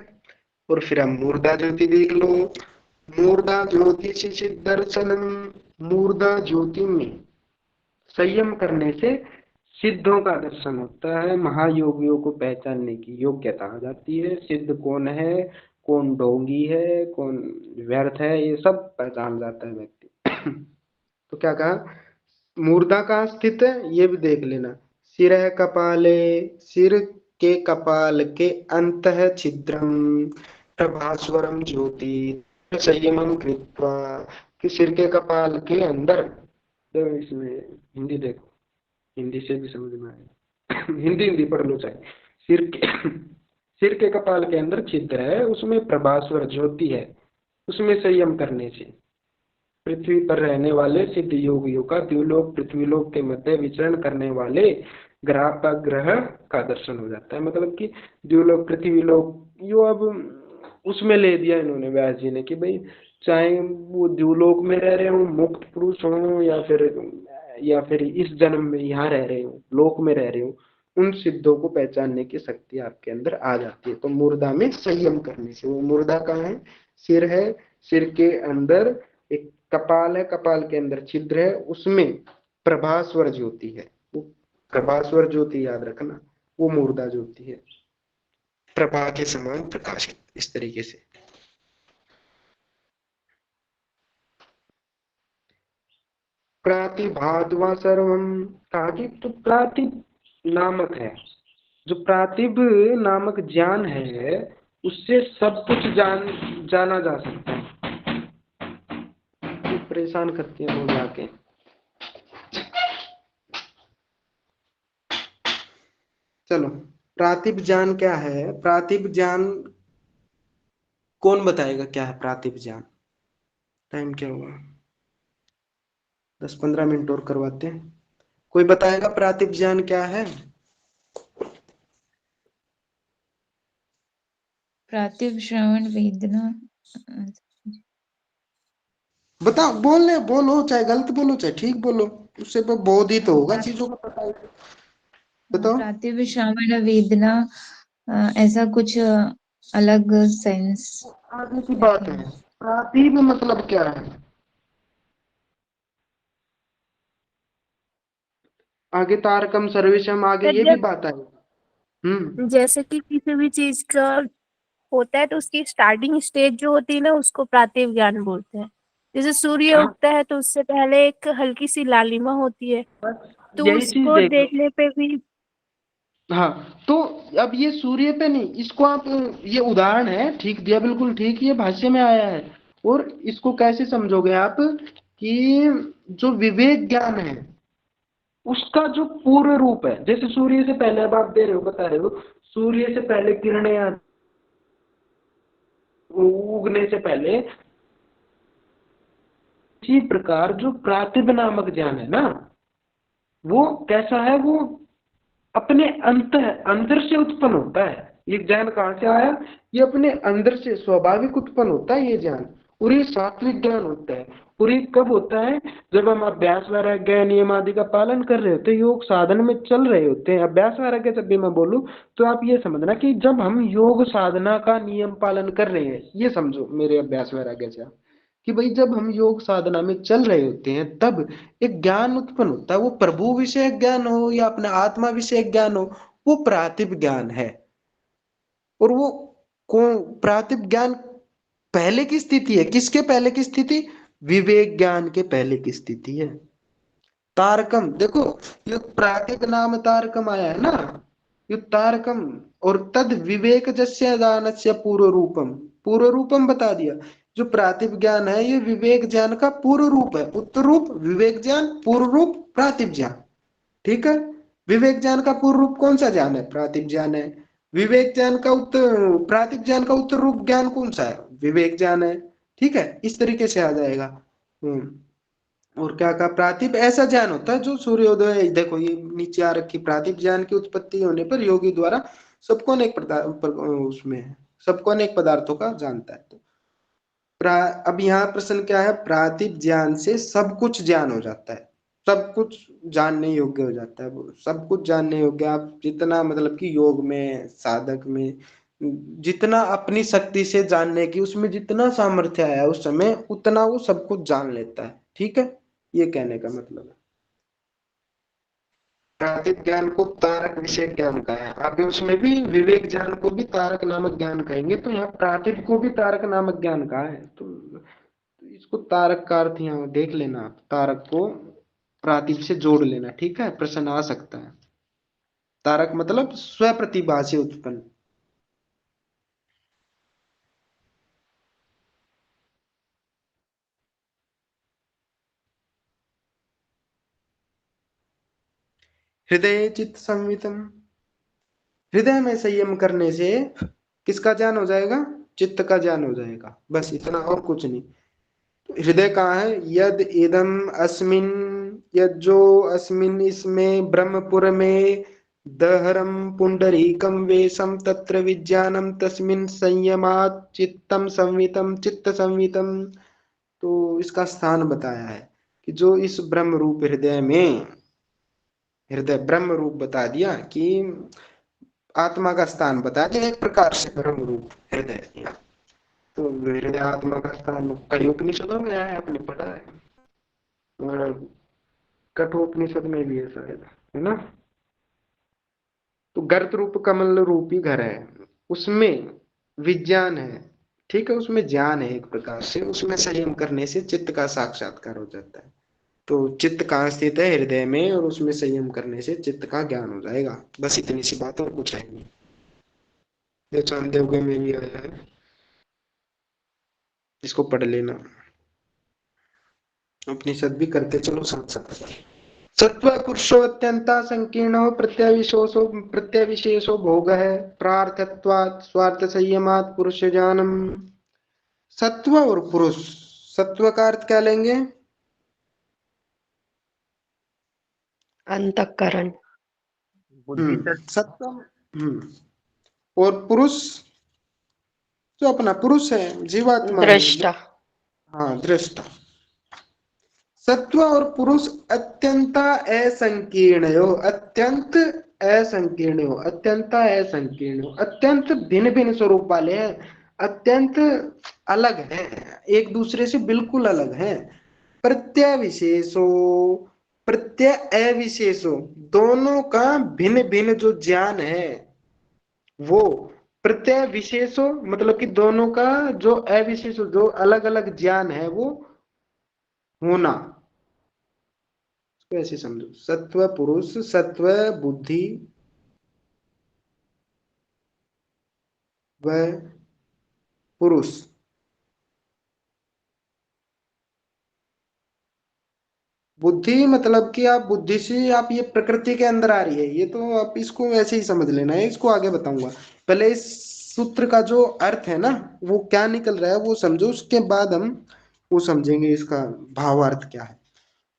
Speaker 1: और फिर हम मूर्धा ज्योति देख लो। मूर्धा ज्योति से दर्शनम, मूर्धा ज्योति में संयम करने से सिद्धों का दर्शन होता है, महायोगियों को पहचानने की योग्यता आ जाती है। सिद्ध कौन है, कौन ढोंगी है, कौन व्यर्थ है, ये सब पहचान जाता है व्यक्ति। तो क्या कहा, मूर्धा कहाँ स्थित है ये भी देख लेना। सिर कपाले, सिर के कपाल के अंत है छिद्रम प्रभास्वरम ज्योति संयमम कृत्वा, कि सिर के कपाल के अंदर, तो इसमें हिंदी देखो, हिंदी से भी समझ में आएगा। हिंदी हिंदी पढ़ लो चाहे। सिर के कपाल के अंदर छिद्र है, उसमें प्रभास्वर ज्योति है, उसमें संयम करने से पृथ्वी पर रहने वाले सिद्ध योगियों का द्युलोक पृथ्वीलोक के मध्य विचरण करने वाले ग्रह का दर्शन हो जाता है। मतलब कि द्युलोक पृथ्वीलोक यो अब उसमें ले दिया इन्होंने व्यास जी ने कि भाई चाहे वो द्युलोक में रह रहे हो, मुक्त पुरुष हो, या फिर इस जन्म में यहाँ रह रहे हो, लोक में रह रहे हो, उन सिद्धों को पहचानने की शक्ति आपके अंदर आ जाती है। तो मूर्धा में संयम करने से, वो मूर्धा कहाँ है, सिर है, सिर के अंदर एक कपाल है, कपाल के अंदर छिद्र है, उसमें प्रभास्वर ज्योति है, वो प्रभास्वर ज्योति याद रखना, वो मूर्धा ज्योति है, प्रभा के समान प्रकाशित, इस तरीके से। प्रातिभाद्वा सर्वम, कहा कि तो प्रातिभ नामक है, जो प्रातिभ नामक ज्ञान है उससे सब कुछ जाना जा सकता है। ये परेशान करती है लोग आके। चलो, प्रातिभ ज्ञान क्या है, प्रातिभ ज्ञान कौन बताएगा क्या है प्रातिभ ज्ञान? टाइम क्या हुआ, 10-15 मिनट और करवाते हैं। कोई बताएगा प्रातिभ ज्ञान क्या है?
Speaker 3: प्रातिभ श्रवण वेदना।
Speaker 1: बताओ, बोलो, चाहे गलत बोलो चाहे ठीक बोलो, उससे तो बोध ही तो होगा चीजों का पता है। बताओ।
Speaker 3: प्रातिभ श्रवण वेदना, ऐसा कुछ अलग सेंस।
Speaker 1: आगे की बात है, प्रातिभ मतलब क्या है, आगे तारकम सर्वेशम, आगे ये भी बात आई।
Speaker 4: जैसे कि किसी भी चीज का होता है तो उसकी स्टार्टिंग स्टेज जो होती है ना, उसको प्रातिभ ज्ञान बोलते हैं। जैसे सूर्य
Speaker 1: हाँ,
Speaker 4: उगता है तो उससे पहले एक हल्की सी लालिमा होती है, तो
Speaker 1: यही चीज
Speaker 4: उसको
Speaker 1: देख लो।
Speaker 4: देखने पे भी।
Speaker 1: हाँ, तो अब ये सूर्य पे नहीं, इसको आप, ये उदाहरण है, ठीक दिया, बिल्कुल ठीक, ये भाष्य में आया है। और इसको कैसे समझोगे आप, कि जो विवेक ज्ञान है उसका जो पूर्व रूप है, जैसे सूर्य से पहले, अब आप दे रहे हो, बता रहे हो सूर्य से पहले किरणें उगने से पहले, इसी प्रकार जो प्रातिभ नामक ज्ञान है ना, वो कैसा है, वो अपने अंदर से उत्पन्न होता है। ये ज्ञान कहाँ से आया, ये अपने अंदर से स्वाभाविक उत्पन्न होता है ये ज्ञान, और ये सात्विक ज्ञान होता है। और ये कब होता है, जब हम अभ्यास वैराग्य नियम आदि का पालन कर रहे होते हैं, योग साधन में चल रहे होते हैं। अभ्यास वैराग्य जब भी मैं बोलूं तो आप ये समझना कि जब हम योग साधना का नियम पालन कर रहे हैं, ये समझो मेरे अभ्यास वैराग्य से आप, कि भाई जब हम योग साधना में चल रहे होते हैं तब एक ज्ञान उत्पन्न होता है, वो प्रभु विषय ज्ञान हो या अपना आत्मा विषय ज्ञान हो, वो प्रातिभ ज्ञान है। और वो कौन प्रातिभ ज्ञान पहले की स्थिति है, किसके पहले की स्थिति, विवेक ज्ञान के पहले की स्थिति है। तारकम देखो, ये प्रातिभ नाम तारकम आया है ना, ये तारकम, और तद विवेक जस्य दानस्य पूर्व रूपम बता दिया। जो प्रातिभ ज्ञान है ये विवेक ज्ञान का पूर्व रूप है, उत्तर रूप विवेक ज्ञान, पूर्व रूप प्रातिभ ज्ञान, ठीक है। विवेक ज्ञान का पूर्व रूप कौन सा ज्ञान है, प्रातिभ ज्ञान है। विवेक ज्ञान का उत्तर, प्रातिभ ज्ञान का उत्तर रूप ज्ञान कौन सा है, विवेक ज्ञान है, ठीक है। इस तरीके से आ जाएगा। और क्या कहा, प्रातिभ ऐसा ज्ञान होता है जो सूर्योदय, देखो ये नीचे आ रखी, प्रातिभ ज्ञान की उत्पत्ति होने पर योगी द्वारा सबको अनेक प्रकार उसमें सबको अनेक पदार्थों का जानता है। तो अब यहाँ प्रश्न क्या है, प्रातिभ ज्ञान से सब कुछ ज्ञान हो जाता है, सब कुछ जानने योग्य हो जाता है। वो सब कुछ जानने योग्य, आप जितना मतलब कि योग में साधक में जितना अपनी शक्ति से जानने की उसमें जितना सामर्थ्य आया उस समय, उतना वो सब कुछ जान लेता है। ठीक है, ये कहने का मतलब है। प्रातिभ ज्ञान को तारक विषय ज्ञान का है, आगे उसमें भी विवेक ज्ञान को भी तारक नामक ज्ञान कहेंगे, तो यहाँ प्रातिभ को भी तारक नामक ज्ञान का है। तो इसको तारक का अर्थ यहाँ देख लेना, आप तारक को प्रातिभ से जोड़ लेना। ठीक है, प्रश्न आ सकता है। तारक मतलब स्व प्रतिभा से उत्पन्न। हृदय चित्त संवितम, हृदय में संयम करने से किसका ज्ञान हो जाएगा, चित्त का ज्ञान हो जाएगा, बस इतना और कुछ नहीं। हृदय कहाँ है, यद इदम अस्मिन, यद जो अस्मिन इसमें, ब्रह्मपुर में, दहरम पुंडरीकम वेशम तत्र विज्ञानम तस्मिन संयमात चित्तम संवितम चित्त संवितम। तो इसका स्थान बताया है कि जो इस ब्रह्म रूप हृदय में, हृदय ब्रह्म रूप बता दिया कि आत्मा का स्थान बता दिया एक प्रकार से ब्रह्म रूप हृदय। तो हृदय आत्मा का स्थान कई उपनिषदों में आया है, आपने पढ़ा है, और कठोपनिषद में भी है शायद, है ना। तो गर्त रूप कमल रूपी घर है, उसमें विज्ञान है। ठीक है, उसमें ज्ञान है एक प्रकार से, उसमें संयम करने से चित्त का साक्षात्कार हो जाता है। तो चित्त कहाँ स्थित है, हृदय में, और उसमें संयम करने से चित्त का ज्ञान हो जाएगा। बस इतनी सी बात, और कुछ है नहीं। ये चांददेव के में भी आया है, इसको पढ़ लेना। उपनिषद भी करते चलो साथ साथ। सत्व पुरुषो अत्यंता संकीर्णो प्रत्यविशेषो भोग है प्रार्थत्वात् स्वार्थ संयमात् पुरुष ज्ञानम। सत्व और पुरुष, सत्व का अर्थ क्या लेंगे,
Speaker 5: अंतःकरण।
Speaker 2: बुद्धि सर।
Speaker 1: सत्व। और पुरुष जो अपना पुरुष है, जीवात्मा है,
Speaker 5: दृष्टा।
Speaker 1: हाँ दृष्टा। सत्व और पुरुष अत्यंता असंकीर्णयो, अत्यंत असंकीर्णयो, अत्यंता असंकीर्णयो, अत्यंत भिन्न भिन्न स्वरूप वाले हैं, अत्यंत अलग है, एक दूसरे से बिल्कुल अलग है। प्रत्यय विशेषो, प्रत्यय अविशेषो, दोनों का भिन्न भिन्न जो ज्ञान है वो। प्रत्यय विशेषो मतलब कि दोनों का जो अविशेषो, जो अलग अलग ज्ञान है वो होना। ऐसे समझो, सत्व पुरुष, सत्व बुद्धि व पुरुष, बुद्धि मतलब कि आप बुद्धि से आप ये प्रकृति के अंदर आ रही है, ये तो आप इसको ऐसे ही समझ लेना है, इसको आगे बताऊंगा। पहले इस सूत्र का जो अर्थ है ना वो क्या निकल रहा है वो समझो, उसके बाद हम वो समझेंगे इसका भावार्थ क्या है।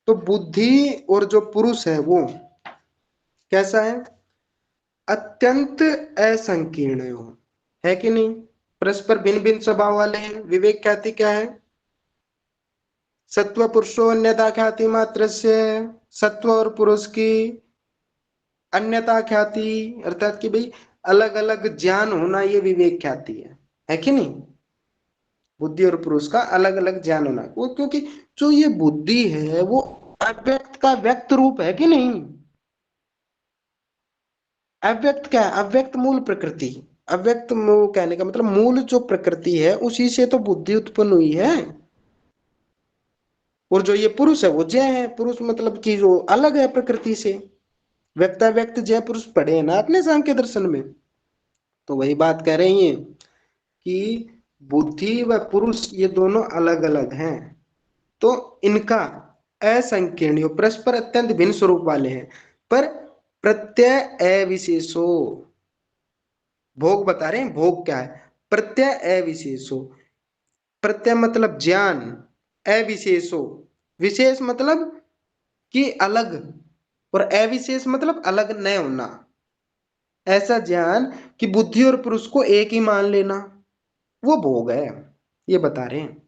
Speaker 1: तो बुद्धि और जो पुरुष है वो कैसा है, अत्यंत असंकीर्ण है कि नहीं, परस्पर भिन्न भिन्न स्वभाव वाले हैं। विवेक ख्याति क्या है, सत्व पुरुषो अन्यथा ख्याति मात्र से, सत्व और पुरुष की अन्यथा ख्याति अर्थात कि भाई अलग अलग ज्ञान होना, ये विवेक ख्याति है कि नहीं। बुद्धि और पुरुष का अलग अलग ज्ञान होना, वो क्योंकि जो ये बुद्धि है वो अव्यक्त का व्यक्त रूप है कि नहीं। अव्यक्त क्या है, अव्यक्त मूल प्रकृति, अव्यक्त कहने का मतलब मूल जो प्रकृति है उसी से तो बुद्धि उत्पन्न हुई है। और जो ये पुरुष है वो जय है, पुरुष मतलब कि जो अलग है प्रकृति से। व्यक्ताव्यक्त जय पुरुष पढ़े ना अपने सांख्य दर्शन में, तो वही बात कह रही है कि बुद्धि व पुरुष ये दोनों अलग अलग हैं, तो इनका असंकीर्ण परस्पर अत्यंत भिन्न स्वरूप वाले हैं, पर प्रत्यय अविशेषो, भोग बता रहे हैं, भोग क्या है, प्रत्यय अविशेषो, प्रत्यय मतलब ज्ञान, अविशेषो विशेष मतलब कि अलग, और अविशेष मतलब अलग न होना। ऐसा ज्ञान कि बुद्धि और पुरुष को एक ही मान लेना, वो भोग है, ये बता रहे हैं।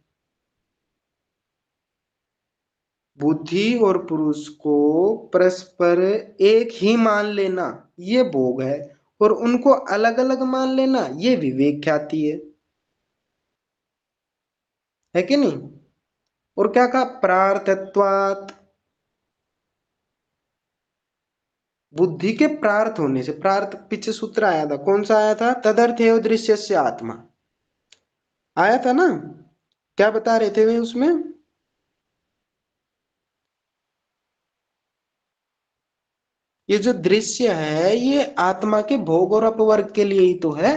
Speaker 1: बुद्धि और पुरुष को परस्पर एक ही मान लेना ये भोग है, और उनको अलग अलग मान लेना ये विवेक ख्याति है कि नहीं। और क्या कहा, प्रार्थत्वात्, बुद्धि के प्रार्थ होने से, प्रार्थ पीछे सूत्र आया था, कौन सा आया था, तदर्थ एव दृश्य से आत्मा आया था ना। क्या बता रहे थे वे उसमें, ये जो दृश्य है ये आत्मा के भोग और अपवर्ग के लिए ही तो है।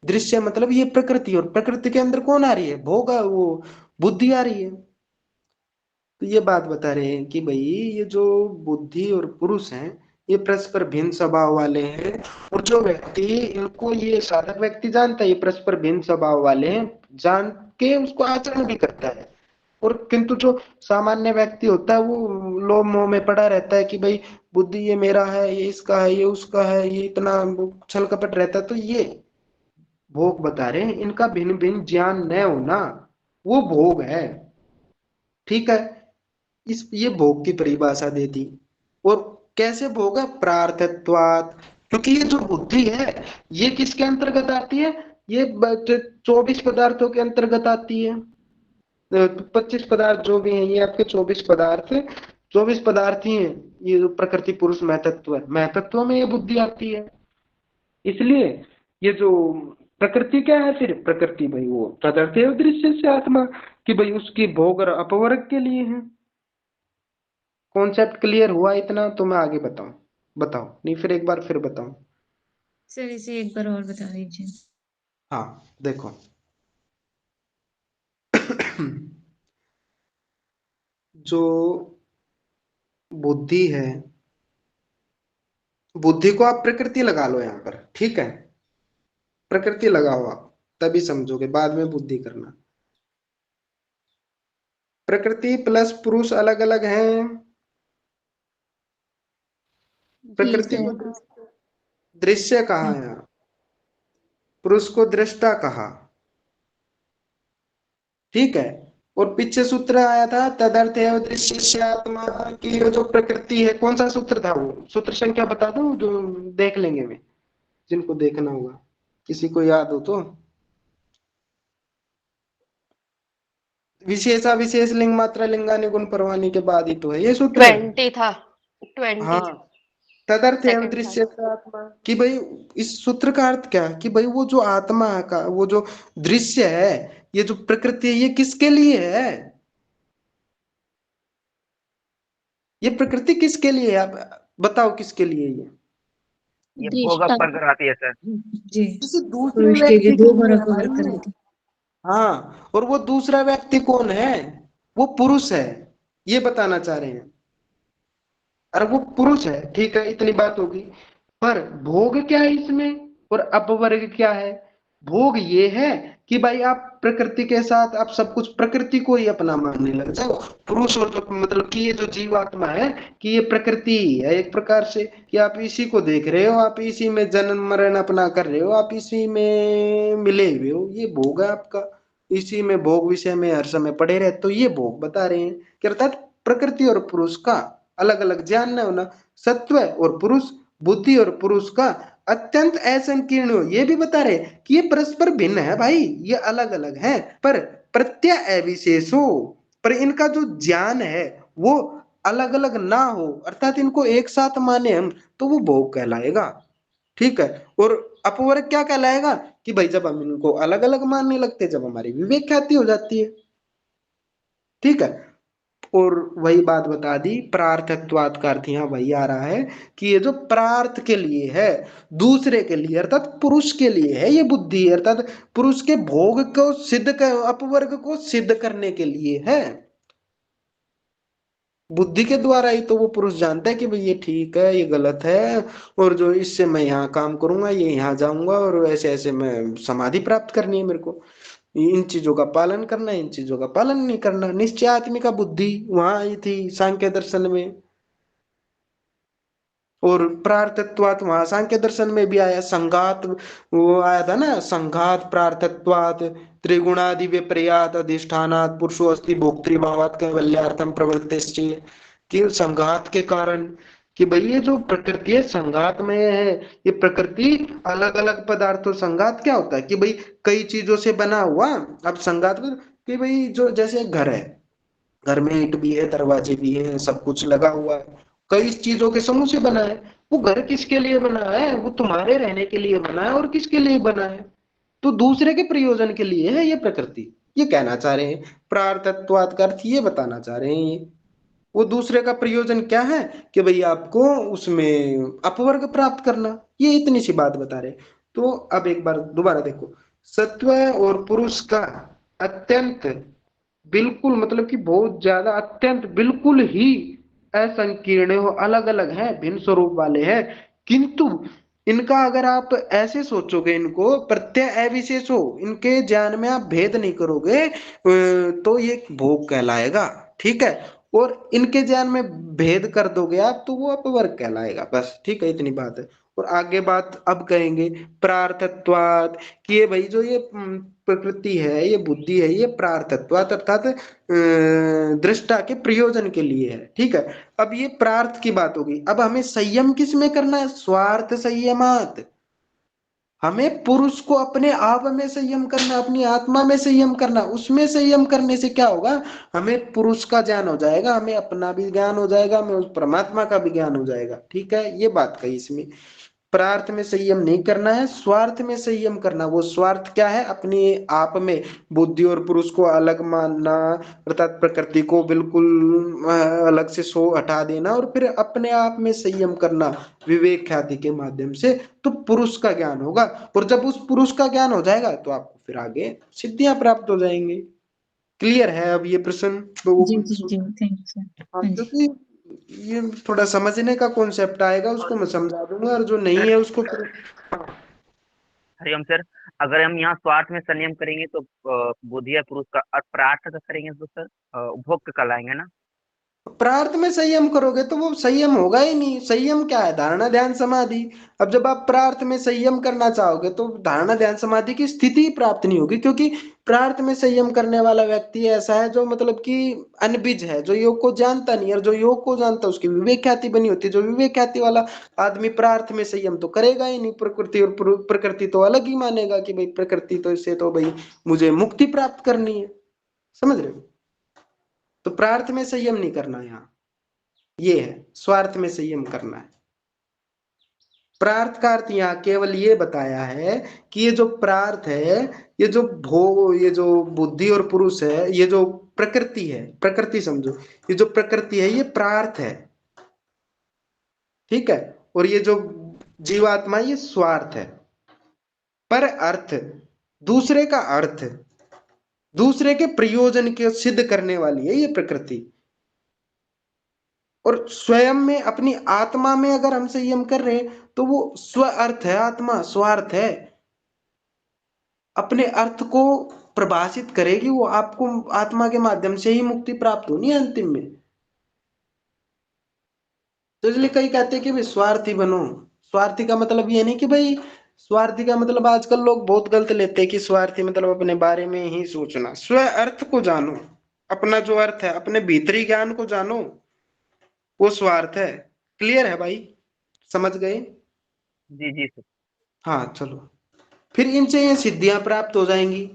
Speaker 1: दृश्य मतलब ये प्रकृति, और प्रकृति के अंदर कौन आ रही है, भोग, वो बुद्धि आ रही है। तो ये बात बता रहे हैं कि भाई ये जो बुद्धि और पुरुष हैं ये परस्पर भिन्न स्वभाव वाले हैं, और जो व्यक्ति इनको, ये साधक व्यक्ति जानता है ये परस्पर भिन्न स्वभाव वाले हैं, जान के उसको आचरण भी करता है। और किंतु जो सामान्य व्यक्ति होता है वो लोभ मोह में पड़ा रहता है कि भाई बुद्धि ये मेरा है, ये इसका है, ये उसका है, ये इतना छल कपट रहता है। तो ये भोग बता रहे हैं, इनका भिन्न भिन्न ज्ञान न होना वो भोग है। ठीक है, इस ये भोग की परिभाषा दे दी। और कैसे भोग है, प्रार्थत्वात्, क्योंकि ये जो बुद्धि है ये किसके अंतर्गत आती है, ये 24 पदार्थों के अंतर्गत आती है। 25 पदार्थ जो भी हैं ये आपके 24 पदार्थ, 24 पदार्थ ही हैं। ये जो प्रकृति पुरुष महतत्व है, महतत्व में ये बुद्धि आती है। इसलिए ये जो प्रकृति क्या है, फिर प्रकृति भाई वो तदर्थ एव दृश्य से आत्मा, कि भाई उसकी भोग और अपवर्ग के लिए है। कॉन्सेप्ट क्लियर हुआ इतना, तो मैं आगे बताऊं, बताओ नहीं फिर एक बार फिर बताऊं।
Speaker 3: सर इसे एक बार और बता दीजिए।
Speaker 1: हाँ देखो, जो बुद्धि है, बुद्धि को आप प्रकृति लगा लो यहां पर, ठीक है, प्रकृति लगाओ आप, तभी समझोगे, बाद में बुद्धि करना। प्रकृति प्लस पुरुष अलग अलग हैं।
Speaker 3: जी
Speaker 1: प्रकृति
Speaker 3: सर।
Speaker 1: को दृश्य कहा है, पुरुष को दृष्टा कहा, ठीक है। और पीछे सूत्र आया था तदर्थ एव दृश्य से आत्मा, की जो प्रकृति है, कौन सा सूत्र था वो, सूत्र संख्या बता दो जो देख लेंगे वे, जिनको देखना होगा, किसी को याद हो तो। विशेषा विशेष लिंग मात्रा लिंगानि गुण परवानी के बाद ही तो है ये सूत्र।
Speaker 5: 20 था, 20
Speaker 1: हाँ, तदर्थ एव
Speaker 5: सेकंड था।
Speaker 1: दृश्य से आत्मा, कि भाई इस सूत्र का अर्थ क्या है, कि भाई वो जो आत्मा का वो जो दृश्य है, ये जो प्रकृति है, ये किसके लिए है, ये प्रकृति किसके लिए है, आप बताओ किसके लिए
Speaker 2: ये भोग
Speaker 3: दृष्टा।
Speaker 2: पर कराती है सर।
Speaker 3: जी,
Speaker 1: किसी दूसरे
Speaker 3: पुरुष के लिए
Speaker 1: व्यक्ति के
Speaker 3: भोग और
Speaker 1: लिए है
Speaker 3: अपवर्ग
Speaker 1: भाई।
Speaker 3: कराती।
Speaker 1: हाँ, और वो दूसरा व्यक्ति कौन है, वो पुरुष है, ये बताना चाह रहे हैं। अरे वो पुरुष है, ठीक है, इतनी बात होगी। पर भोग क्या है इसमें, और अपवर्ग क्या है। भोग ये है कि भाई आप प्रकृति के साथ आप सब कुछ प्रकृति को ही अपना मानने लग जाओ। पुरुष और जो मतलब कि ये जो जीवात्मा है, कि ये प्रकृति ही है एक प्रकार से, कि आप इसी को देख रहे हो, आप इसी में जन्म मरण अपना कर रहे हो, आप इसी में मिले हुए हो, ये भोग है आपका। इसी में भोग विषय में हर समय पड़े रहे, तो ये भोग बता रहे हैं कि अर्थात प्रकृति और पुरुष का अलग अलग ज्ञान न होना, सत्व और पुरुष, बुद्धि और पुरुष का अत्यंत असंकीर्ण हो, ये भी बता रहे कि ये परस्पर भिन्न है भाई, ये अलग अलग है, पर प्रत्यय अविशेष हो, पर इनका जो ज्ञान है वो अलग अलग ना हो, अर्थात इनको एक साथ माने हम, तो वो भोग कहलाएगा। ठीक है, और अपवर्ग क्या कहलाएगा, कि भाई जब हम इनको अलग अलग मानने लगते, जब हमारी विवेक ख्याति हो जाती है। ठीक है, और वही बात बता दी, प्रार्थत्वात् का अर्थ यहाँ वही आ रहा है कि ये जो प्रार्थ के लिए है, दूसरे के लिए अर्थात पुरुष के लिए है ये बुद्धि, अर्थात पुरुष के भोग को सिद्ध कर, अपवर्ग को सिद्ध करने के लिए है। बुद्धि के द्वारा ही तो वो पुरुष जानता है कि भाई ये ठीक है, ये गलत है, और जो इससे मैं यहाँ काम करूंगा, ये यहाँ जाऊंगा, और ऐसे ऐसे मैं समाधि प्राप्त करनी है मेरे को, इन चीजों का पालन करना है, इन चीजों का पालन नहीं करना। निश्चयात्मिका बुद्धि वहां आई थी सांख्य दर्शन में। और प्रार्थत्वात् वहां सांख्य दर्शन में भी आया, संघात वो आया था ना, संघात प्रार्थत्वात् त्रिगुणादि विपर्यात अधिष्ठानात् पुरुषो अस्ति भोक्तृभावात् कैवल्यार्थम प्रवृत्तिश्च, कि संघात के कारण, कि भाई ये जो प्रकृति है संघात में है, ये प्रकृति अलग अलग पदार्थों, संघात क्या होता है कि भाई कई चीजों से बना हुआ। अब संघात कि भाई जो जैसे घर है, घर में ईंट भी है, दरवाजे भी है, सब कुछ लगा हुआ है, कई चीजों के समूह से बना है। वो घर किसके लिए बना है? वो तुम्हारे रहने के लिए बना है। और किसके लिए बना है? तो दूसरे के प्रयोजन के लिए है ये प्रकृति, ये कहना चाह रहे हैं। प्रार्थत्वात् का अर्थ ये बताना चाह रहे हैं ये। वो दूसरे का प्रयोजन क्या है कि भाई आपको उसमें अपवर्ग प्राप्त करना, ये इतनी सी बात बता रहे। तो अब एक बार दोबारा देखो, सत्व और पुरुष का अत्यंत बिल्कुल मतलब कि बहुत ज्यादा अत्यंत बिल्कुल ही असंकीर्ण हो, अलग अलग है, भिन्न स्वरूप वाले हैं, किंतु इनका अगर आप ऐसे सोचोगे, इनको प्रत्यय अविशेष हो, इनके ज्ञान में आप भेद नहीं करोगे तो ये भोग कहलाएगा, ठीक है। और इनके ज्ञान में भेद कर दोगे आप तो वो अपवर्ग कहलाएगा, बस ठीक है, इतनी बात है। और आगे बात अब कहेंगे प्रार्थत्वात्, कि ये भाई जो ये प्रकृति है, ये बुद्धि है, ये प्रार्थत्वात् अर्थात दृष्टा के प्रयोजन के लिए है, ठीक है। अब ये प्रार्थ की बात होगी। अब हमें संयम किस में करना है? स्वार्थ संयमात। हमें पुरुष को अपने आप में संयम करना, अपनी आत्मा में संयम करना। उसमें संयम करने से क्या होगा? हमें पुरुष का ज्ञान हो जाएगा, हमें अपना भी ज्ञान हो जाएगा, हमें उस परमात्मा का भी ज्ञान हो जाएगा, ठीक है। ये बात कही इसमें। प्रार्थ में संयम नहीं करना है, स्वार्थ में संयम करना। वो स्वार्थ क्या है? अपने आप में बुद्धि और पुरुष को अलग मानना, अर्थात प्रकृति को बिल्कुल अलग से सो हटा देना, और फिर अपने आप में संयम करना विवेक ख्याति के माध्यम से, तो पुरुष का ज्ञान होगा। और जब उस पुरुष का ज्ञान हो जाएगा तो आपको फिर आगे सिद्धियां प्राप्त हो जाएंगी। क्लियर है अब ये प्रश्न लोगों
Speaker 3: जी
Speaker 1: को?
Speaker 3: जी जी, थैंक यू सर।
Speaker 1: हाँ,
Speaker 3: हाँ जी।
Speaker 1: क्योंकि ये थोड़ा समझने का कॉन्सेप्ट आएगा, उसको मैं समझा दूंगा, और जो नहीं है उसको फिर
Speaker 2: हरिओम सर, अगर हम यहाँ स्वार्थ में संयम करेंगे तो बुद्धि या पुरुष का, और प्रार्थ का करेंगे तो सर उपभोक्त कहलाएंगे ना।
Speaker 1: प्रार्थ में संयम करोगे तो वो संयम होगा ही नहीं। संयम क्या है? धारणा ध्यान समाधि। अब जब आप प्रार्थ में संयम करना चाहोगे तो धारणा ध्यान समाधि की स्थिति प्राप्त नहीं होगी, क्योंकि प्रार्थ में संयम करने वाला व्यक्ति ऐसा है जो मतलब कि अनभिज है, जो योग को जानता नहीं है, और जो योग को जानता है उसकी विवेक ख्याति बनी होती है। जो विवेक ख्याति वाला आदमी प्रार्थ में संयम तो करेगा ही नहीं। प्रकृति और प्रकृति तो अलग ही मानेगा कि भाई प्रकृति तो इससे तो भाई मुझे मुक्ति प्राप्त करनी है, समझ रहे हो? तो प्रार्थ में संयम नहीं करना, यहाँ ये है। स्वार्थ में संयम करना है। प्रार्थ का अर्थ यहाँ केवल ये बताया है कि ये जो प्रार्थ है, ये जो ये जो बुद्धि और पुरुष है, ये जो प्रकृति है, प्रकृति समझो, ये जो प्रकृति है ये प्रार्थ है, ठीक है। और ये जो जीवात्मा ये स्वार्थ है। पर अर्थ, दूसरे का अर्थ, दूसरे के प्रयोजन के सिद्ध करने वाली है ये प्रकृति। और स्वयं में अपनी आत्मा में अगर हम संयम कर रहे हैं तो वो स्व अर्थ है, आत्मा स्वार्थ है, अपने अर्थ को प्रभाषित करेगी वो। आपको आत्मा के माध्यम से ही मुक्ति प्राप्त होनी है अंतिम में। तो इसलिए कई कहते हैं कि भाई स्वार्थी बनो। स्वार्थी का मतलब ये नहीं कि भाई, स्वार्थी का मतलब आजकल लोग बहुत गलत लेते हैं कि स्वार्थी मतलब अपने बारे में ही सोचना। स्व अर्थ को जानो, अपना जो अर्थ है, अपने भीतरी ज्ञान को जानो, वो स्वार्थ है। क्लियर है भाई? समझ गए?
Speaker 2: जी जी सर।
Speaker 1: हाँ चलो, फिर इनसे ये सिद्धियां प्राप्त हो जाएंगी।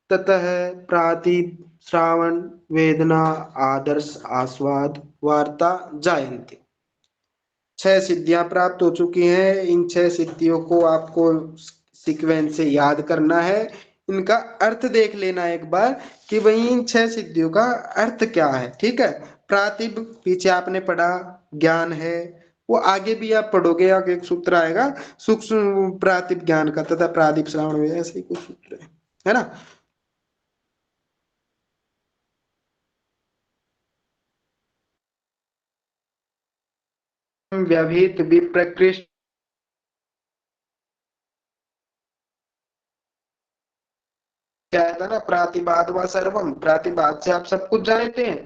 Speaker 1: ततः प्रातिभ श्रावण वेदना आदर्श आस्वाद वार्ता जायन्ते। 6 सिद्धियां प्राप्त हो चुकी हैं। इन 6 सिद्धियों को आपको सीक्वेंस से याद करना है। इनका अर्थ देख लेना एक बार कि भाई इन 6 सिद्धियों का अर्थ क्या है, ठीक है। प्रातिभ पीछे आपने पढ़ा, ज्ञान है। वो आगे भी आप पढ़ोगे, आगे एक सूत्र आएगा सूक्ष्म प्रातिभ ज्ञान का, तथा प्रातिभ श्रावण में, ऐसे ही कुछ सूत्र है ना। व्यवहित विप्रकृष्ट क्या था ना, प्रातिभाद व सर्वम। प्रातिभाद से आप सब कुछ जानते हैं,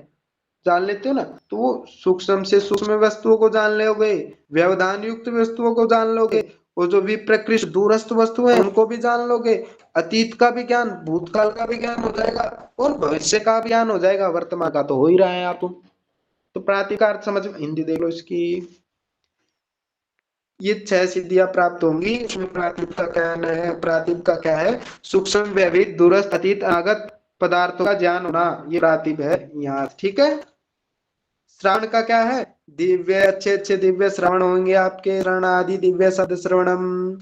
Speaker 1: जान लेते हो ना, तो वो सूक्ष्म से सूक्ष्म वस्तुओं को जान लोगे, व्यवधान युक्त वस्तुओं को जान लोगे, और जो विप्रकृष्ट दूरस्थ वस्तु है उनको भी जान लोगे, अतीत का भी ज्ञान, भूतकाल का भी ज्ञान हो जाएगा, और भविष्य का भी ज्ञान हो जाएगा, वर्तमान का तो हो ही रहा है आपको। तो प्रातिक का अर्थ समझ, हिंदी देख लो इसकी। ये 6 सिद्धियां प्राप्त होंगी। इसमें प्रातिप का क्या है, प्रातिप का क्या है, सूक्ष्म व्यवहित दूरस्थ अतीत अनागत पदार्थों का ज्ञान होना, ये प्रातिप है यहाँ, ठीक है। श्रवण का क्या है, दिव्य अच्छे अच्छे दिव्य श्रवण होंगे आपके, श्रवण आदि दिव्य शब्द श्रवणम,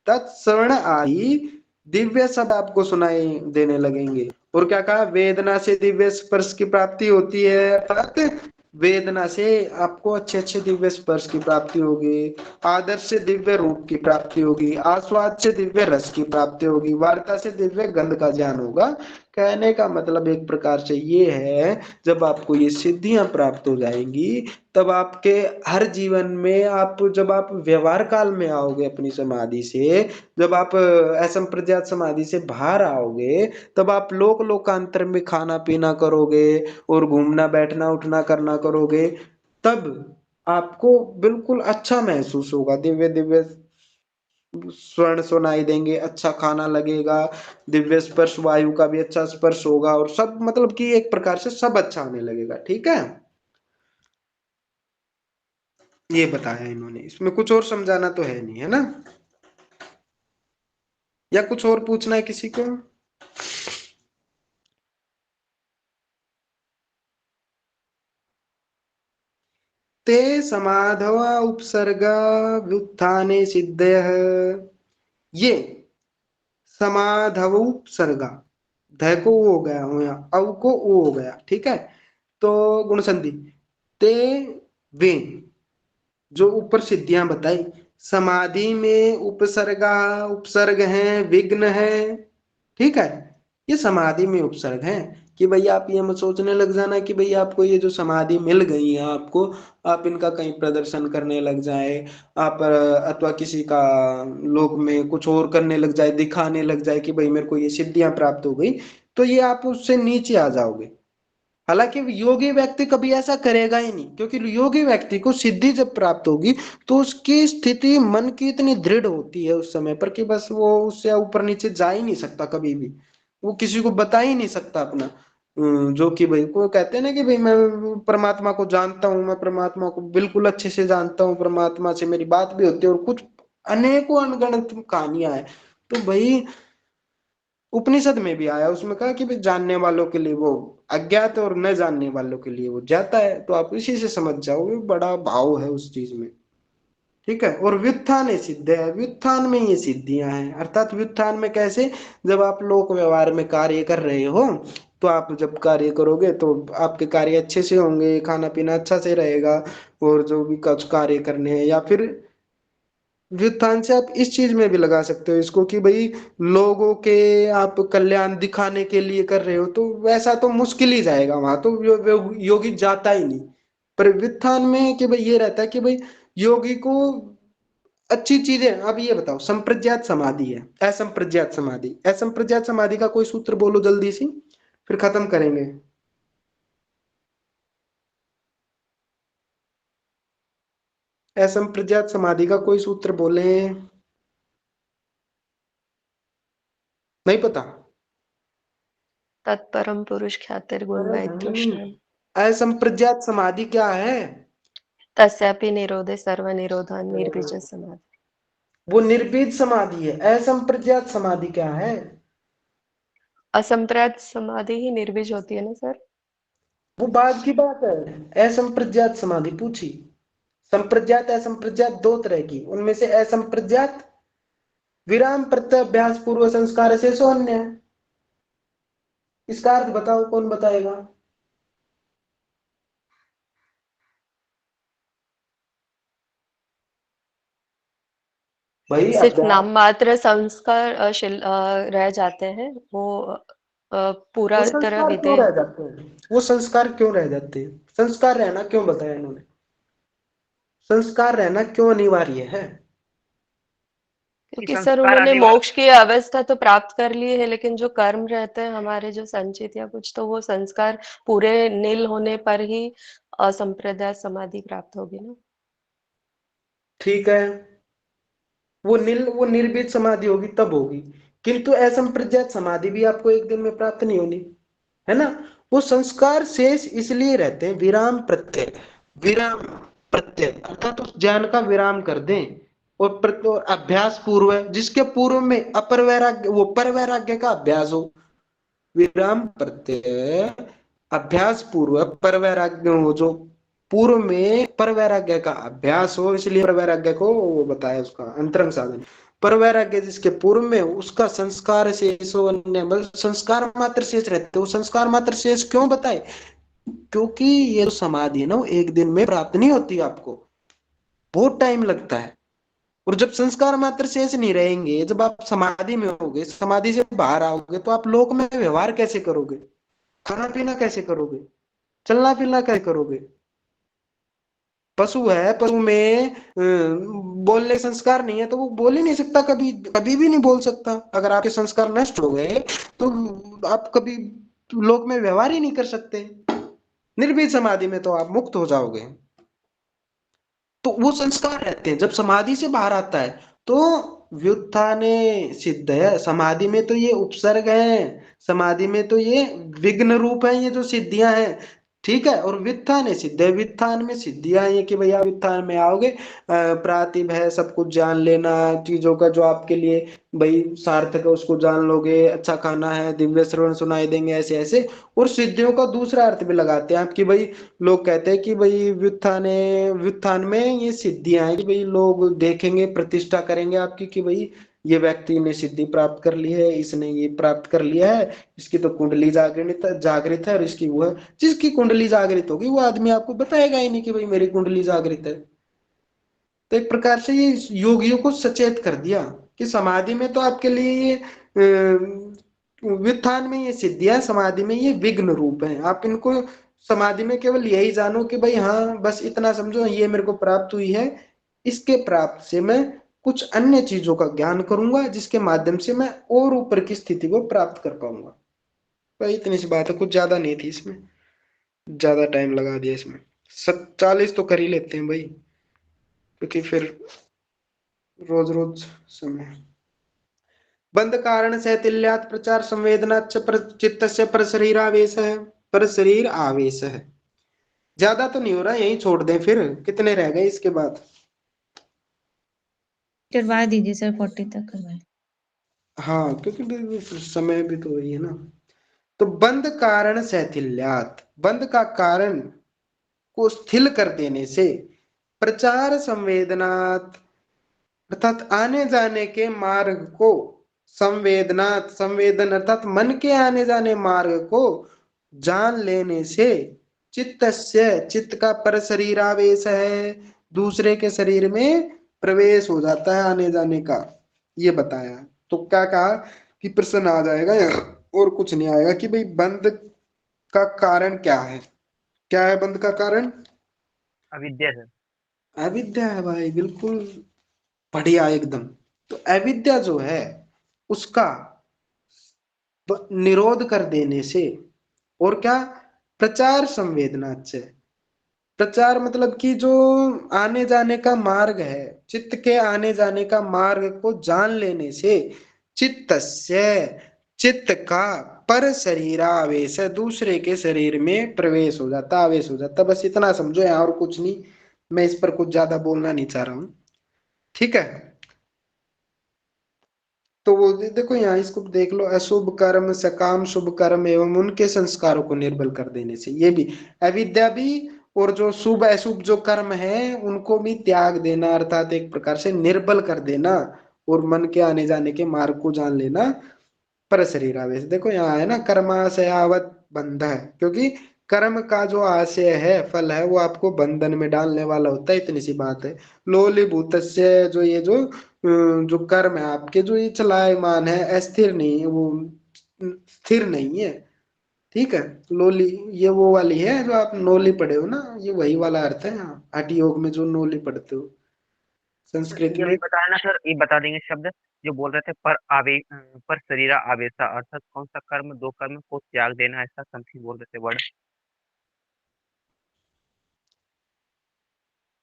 Speaker 1: तत्श्रवण आदि दिव्य शब्द आपको सुनाई देने लगेंगे। और क्या कहा, वेदना से दिव्य स्पर्श की प्राप्ति होती है, अर्थात वेदना से आपको अच्छे अच्छे दिव्य स्पर्श की प्राप्ति होगी, आदर्श से दिव्य रूप की प्राप्ति होगी, आस्वाद से दिव्य रस की प्राप्ति होगी, वार्ता से दिव्य गंध का ज्ञान होगा। कहने का मतलब एक प्रकार से ये है, जब आपको ये सिद्धियां प्राप्त हो जाएंगी, तब आपके हर जीवन में आप, जब आप व्यवहार काल में आओगे अपनी समाधि से, जब आप असंप्रज्ञात समाधि से बाहर आओगे, तब आप लोक लोकांतर में खाना पीना करोगे और घूमना बैठना उठना करना करोगे, तब आपको बिल्कुल अच्छा महसूस होगा, दिव्य दिव्य स्वर्ण सुनाई देंगे, अच्छा खाना लगेगा, दिव्य स्पर्श, वायु का भी अच्छा स्पर्श होगा, और सब मतलब कि एक प्रकार से सब अच्छा होने लगेगा, ठीक है। ये बताया इन्होंने, इसमें कुछ और समझाना तो है नहीं, है ना, या कुछ और पूछना है किसी को। ते समाधव उपसर्ग व्युत्थाने सिद्धयः, ये समाधव उपसर्गा, ध को वो हो गया हो, यहाँ अव को ओ हो गया, ठीक है। तो गुण संधि, ते वे, जो ऊपर सिद्धियां बताई, समाधि में उपसर्गा, उपसर्ग है, विघ्न है, ठीक है। ये समाधि में उपसर्ग है, कि भाई आप ये मत सोचने लग जाना कि भाई आपको ये जो समाधि मिल गई है आपको, आप इनका कहीं प्रदर्शन करने लग जाए, आप अथवा किसी का लोक में कुछ और करने लग जाए, दिखाने लग जाए कि भाई मेरे को ये सिद्धियां प्राप्त हो गई, तो ये आप उससे नीचे आ जाओगे। हालांकि योगी व्यक्ति कभी ऐसा करेगा ही नहीं, क्योंकि योगी व्यक्ति को सिद्धि जब प्राप्त होगी, तो उसकी स्थिति मन की इतनी दृढ़ होती है उस समय पर कि बस वो उससे ऊपर नीचे जा ही नहीं सकता कभी भी, वो किसी को बता ही नहीं सकता अपना। जो कि भाई को कहते हैं ना कि भाई मैं परमात्मा को जानता हूँ, मैं परमात्मा को बिल्कुल अच्छे से जानता हूँ, परमात्मा से मेरी बात भी होती है, और कुछ अनेकों अनगणित कहानियां हैं। तो भाई उपनिषद में भी आया, उसमें कहा कि भाई जानने वालों के लिए वो अज्ञात और न जानने वालों के लिए वो जाता है, तो आप इसी से समझ जाओगे, बड़ा भाव है उस चीज में, ठीक है। और व्युत्थान सिद्ध है, व्युत्थान में ये सिद्धियां हैं, अर्थात व्युत्थान में कैसे, जब आप लोक व्यवहार में कार्य कर रहे हो, तो आप जब कार्य करोगे तो आपके कार्य अच्छे से होंगे, खाना पीना अच्छा से रहेगा, और जो भी कुछ कार्य करने हैं, या फिर व्युत्थान से आप इस चीज में भी लगा सकते हो इसको कि भाई लोगों के आप कल्याण दिखाने के लिए कर रहे हो, तो वैसा तो मुश्किल ही जाएगा, वहां तो योगी जाता ही नहीं। पर व्युत्थान में कि भाई ये रहता है कि भाई योगी को अच्छी चीजें, अब ये बताओ, संप्रज्ञात समाधि है, असंप्रज्ञात समाधि, असंप्रज्ञात समाधि का कोई सूत्र बोलो जल्दी सी, फिर खत्म करेंगे। असंप्रज्ञात समाधि का कोई सूत्र बोले, नहीं पता।
Speaker 5: तत्परम पुरुष ख्यातिर्गुण
Speaker 1: अरे नहीं,
Speaker 5: वैतृष्ण
Speaker 1: असंप्रज्ञात समाधि क्या है,
Speaker 5: तस्यापि निरोधे सर्व निरोधा निर्बीज समाधि।
Speaker 1: वो निर्बीज समाधि है। असंप्रज्ञात समाधि क्या है,
Speaker 5: असंप्रज्ञात समाधि ही निर्बीज होती है ना सर।
Speaker 1: वो बाद की बात है। असंप्रज्ञात समाधि पूछी, संप्रज्ञात असंप्रज्ञात दो तरह की, उनमें से असंप्रज्ञात विराम प्रत्याभ्यास पूर्व संस्कार से शून्य है। इसका अर्थ बताओ, कौन बताएगा। भाई
Speaker 5: सिर्फ
Speaker 1: अभ्यास,
Speaker 5: नाम मात्र संस्कार रह जाते हैं, वो
Speaker 1: वो
Speaker 5: पूरा तरह
Speaker 1: संस्कार क्यों
Speaker 5: विधेय।
Speaker 1: रह जाते हैं, वो संस्कार क्यों रह जाते हैं, संस्कार रहना क्यों बताया इन्होंने, संस्कार रहना क्यों अनिवार्य है।
Speaker 5: क्योंकि सर
Speaker 2: संस्कार
Speaker 5: उन्होंने
Speaker 2: आने वाला
Speaker 5: मोक्ष की अवस्था तो प्राप्त कर ली है, लेकिन जो कर्म रहते हैं हमारे जो संचित या कुछ, तो वो संस्कार पूरे नील होने पर ही असंप्रदाय समाधि प्राप्त होगी ना।
Speaker 1: ठीक है, वो निर्भीत समाधि होगी तब होगी, किंतु असंप्रज्ञात समाधि भी आपको एक दिन में प्राप्त नहीं होनी, है ना। वो संस्कार शेष इसलिए रहते हैं, विराम प्रत्यय अर्थात उस ज्ञान का विराम कर दें, और अभ्यास पूर्व है, जिसके पूर्व में अपर वैराग्य, वो पर वैराग्य का अभ्यास हो। विराम प्रत्यय अभ्यास पूर्व पर वैराग्य हो, जो पूर्व में पर वैराग्य का अभ्यास हो, इसलिए पर वैराग्य को वो बताया उसका अंतरंग साधन। पर वैराग्य जिसके पूर्व में उसका संस्कार शेष हो, अन्य संस्कार मात्र शेष रहते, वो संस्कार मात्र शेष क्यों बताए, क्योंकि ये जो समाधि है ना, वो एक दिन में प्राप्त नहीं होती, आपको बहुत टाइम लगता है। और जब संस्कार मात्र शेष नहीं रहेंगे, जब आप समाधि में होगे, समाधि से बाहर आओगे, तो आप लोक में व्यवहार कैसे करोगे, खाना पीना कैसे करोगे, चलना फिरना कैसे करोगे। पशु है, पशु में बोलने के संस्कार नहीं है, तो वो बोल ही नहीं सकता, कभी कभी भी नहीं बोल सकता। अगर आपके संस्कार नष्ट हो गए तो आप कभी लोक में व्यवहार ही नहीं कर सकते। निर्भीक समाधि में तो आप मुक्त हो जाओगे। तो वो संस्कार रहते हैं, जब समाधि से बाहर आता है तो व्युत्थाने सिद्ध है। समाधि में तो ये उपसर्ग है, समाधि में तो ये विघ्न रूप है, ये जो सिद्धियां हैं, ठीक है। और व्युत्थान सिद्ध है, व्युत्थान में सिद्धियां हैं कि भैया व्युत्थान में आओगे, प्रातिभ है, सब कुछ जान लेना, चीजों का जो आपके लिए भाई सार्थक है उसको जान लोगे, अच्छा खाना है, दिव्य श्रवण सुनाई देंगे, ऐसे ऐसे। और सिद्धियों का दूसरा अर्थ भी लगाते हैं आपकी, भाई लोग कहते हैं कि भाई व्युत्थान में ये सिद्धियां हैं कि भाई लोग देखेंगे, प्रतिष्ठा करेंगे आपकी, कि भाई ये व्यक्ति ने सिद्धि प्राप्त कर ली है, इसने ये प्राप्त कर लिया है, इसकी तो कुंडली जागृत है, और इसकी वो है। जिसकी कुंडली जागृत होगी वो आदमी आपको बताएगा ही नहीं कि भाई मेरी कुंडली जागृत है। तो एक प्रकार से ये योगियों को सचेत कर दिया कि समाधि में तो आपके लिए ये व्युत्थान में ये सिद्धियां, समाधि में ये विघ्न रूप है। आप इनको समाधि में केवल यही जानो कि भाई हाँ, बस इतना समझो ये मेरे को प्राप्त हुई है, इसके प्राप्त से मैं कुछ अन्य चीजों का ज्ञान करूंगा, जिसके माध्यम से मैं और ऊपर की स्थिति को प्राप्त कर पाऊंगा। भाई इतनी सी बात है, कुछ ज्यादा नहीं थी इसमें, ज्यादा टाइम लगा दिया इसमें। 40 तो कर ही लेते हैं भाई, क्योंकि फिर रोज रोज समय। बंध कारण शैथिल्यात् प्रचार संवेदना चित्तस्य पर शरीरावेश है, पर शरीर आवेश है। ज्यादा तो नहीं हो रहा, यही छोड़ दें फिर, कितने रह गए इसके बाद।
Speaker 3: करवा दीजिए सर, 40 तक करवाएं।
Speaker 1: हाँ, क्योंकि समय भी तो वही है ना। तो बंध कारण शैथिल्यात्, बंध का कारण को स्थिल कर देने से, प्रचार संवेदनात् अर्थात आने जाने के मार्ग को, संवेदनात् संवेदन अर्थात मन के आने जाने मार्ग को जान लेने से, चित्तस्य चित्त का पर शरीरावेश है, दूसरे के शरीर में प्रवेश हो जाता है आने जाने का, ये बताया। तो क्या कहा कि प्रश्न आ जाएगा और कुछ नहीं आएगा कि भाई बंध का कारण क्या है। क्या है बंध का कारण?
Speaker 2: अविद्या सर।
Speaker 1: अविद्या है भाई, बिल्कुल बढ़िया एकदम। तो अविद्या जो है उसका निरोध कर देने से, और क्या, प्रचार संवेदना से, प्रचार मतलब कि जो आने जाने का मार्ग है, चित्त के आने जाने का मार्ग को जान लेने से, चित्तस्य चित्त का पर शरीरावेश है, दूसरे के शरीर में प्रवेश हो जाता, आवेश हो जाता। बस इतना समझो यहाँ, और कुछ नहीं। मैं इस पर कुछ ज्यादा बोलना नहीं चाह रहा हूं, ठीक है। तो वो देखो यहाँ, इसको देख लो, अशुभ कर्म सकाम शुभ कर्म एवं उनके संस्कारों को निर्बल कर देने से, ये भी अविद्या भी, और जो शुभ अशुभ जो कर्म है उनको भी त्याग देना, अर्थात एक प्रकार से निर्बल कर देना, और मन के आने जाने के मार्ग को जान लेना, पर शरीर आवेश। देखो यहाँ है ना, कर्माशयावत बंध है, क्योंकि कर्म का जो आशय है, फल है, वो आपको बंधन में डालने वाला होता है, इतनी सी बात है। लोलीभूतस्य, जो ये जो कर्म है आपके, जो ये चलायमान है, अस्थिर नहीं है, वो स्थिर नहीं है, ठीक है। लोली ये वो वाली है जो आप नोली पढ़े हो ना, ये वही वाला अर्थ है यहाँ हठ योग में, जो नोली पढ़ते हो संस्कृत
Speaker 2: ये
Speaker 1: में।
Speaker 2: बताया ना सर, ये बता देंगे शब्द। जो बोल रहे थे पर शरीरा आवेशा, अर्थात कौन सा कर्म, दो कर्म को त्याग देना, ऐसा समथिंग बोल रहे थे वर्ड।